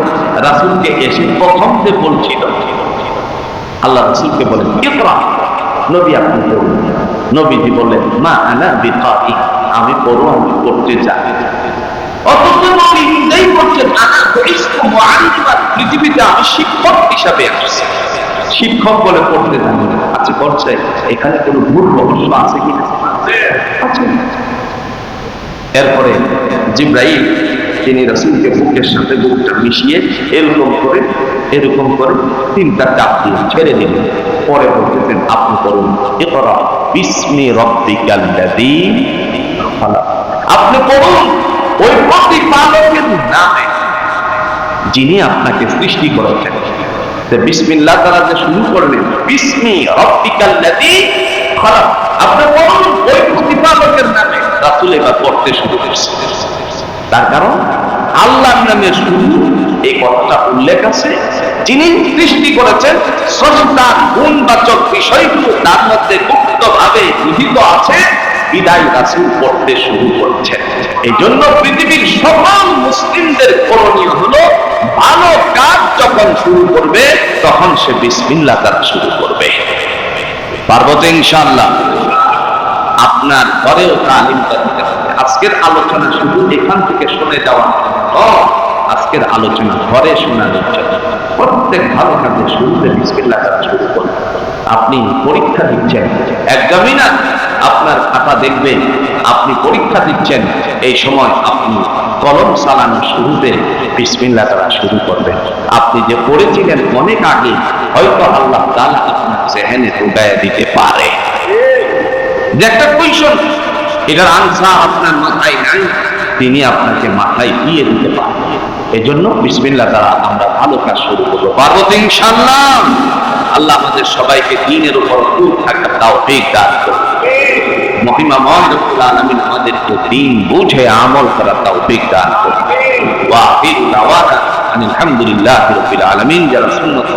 রাসূলকে এসে প্রথম যে বলছিল, আল্লাহ রাসূলকে বলেন ইকরা, নবী আপনি পড়ুন। নবীজি বললেন মা আনা বিকারি, আমি পড়ো, আমি পড়তে চাই। অথচ নবী নিজেই বলছেন আনা বুইস্তু মুআল্লিমান, পৃথিবীতে আমি শিক্ষক হিসাবে আসছি। শিক্ষক বলে পড়তে জানি না। আচ্ছা করছে, এখানে কোনো ভুল রহস্য আছে কিনা? আছে। এরপরে জিবরাইল তিনি রাসূলকে বুকের সাথে বুকটা মিশিয়ে এরকম করে তিনটা চাপ দিয়ে ছেড়ে দিলেন। পরে বলতেছেন আপনি করুন ইকরা বিসমি রাব্বিকাল্লাযী খালাক, আপনি পড়ুন ওই প্রতিপালকের নামে যিনি আপনাকে সৃষ্টি করেছেন। বিসমিল্লাহ দ্বারা যে শুরু করলেন, বিসমি রাব্বিকাল্লাযী খারাপ, আপনার বলুন ওই প্রতিপালকের নামে রাসূল এবার পড়তে শুরু করছে। তার কারণ আল্লাহর নামে শুরু, এই কথাটা উল্লেখ আছে। যিনি সৃষ্টি করেছেন স্রষ্টার গুণবাচক বিষয়গুলো তার মধ্যে গুপ্তভাবে নিহিত আছে, বিদায় রাসূল পড়তে শুরু করছেন। এই জন্য পৃথিবীর সকল মুসলিমদের করণীয় হলো ভালো কাজ যখন শুরু করবে তখন সে বিসমিল্লাহ দ্বারা শুরু করবে। পারবো তো ইনশাআল্লাহ? আপনার ঘরেও তালিমটা দিতে হবে। আজকের আলোচনা শুধু এখান থেকে শুনে যাওয়া নয়, আজকের আলোচনা ঘরে শোনার জন্য। প্রত্যেক ভালো কাজে শুরুতে বিসমিল্লাহ দ্বারা শুরু করুন। আপনি পরীক্ষা দিচ্ছেন, এক্সামিনার আপনার খাতা দেখবেন, আপনি পরীক্ষা দিচ্ছেন, এই সময় আপনি কলম চালানো শুরুতে বিসমিল্লাহ দ্বারা শুরু করবেন। আপনি যে পড়েছিলেন অনেক আগে, হয়তো আল্লাহ তাআলা আপনার জেহেনে ঢুকাইয়া দিতে পারে যে একটা কোয়েশ্চন, এটার আনসার আপনার মাথায় নাই, তিনি আপনাকে মাথায় দিয়ে দিতে পারেন। এজন্য বিসমিল্লাহ দ্বারা আমরা ভালো কাজ শুরু করবো। পারবো তো ইনশাআল্লাহ? আল্লাহ আমাদের সবাইকে দ্বীনের উপর অটুট থাকার তৌফিক দান করুন। মহিমাময় রব্বুল আলামিন আমাদেরকে দ্বীন বুঝে আমল করার তৌফিক দান করুন। ওয়া আখিরু দাওয়ানা আনিল হামদুলিল্লাহি রাব্বিল আলামিন। যারা সুন্নাত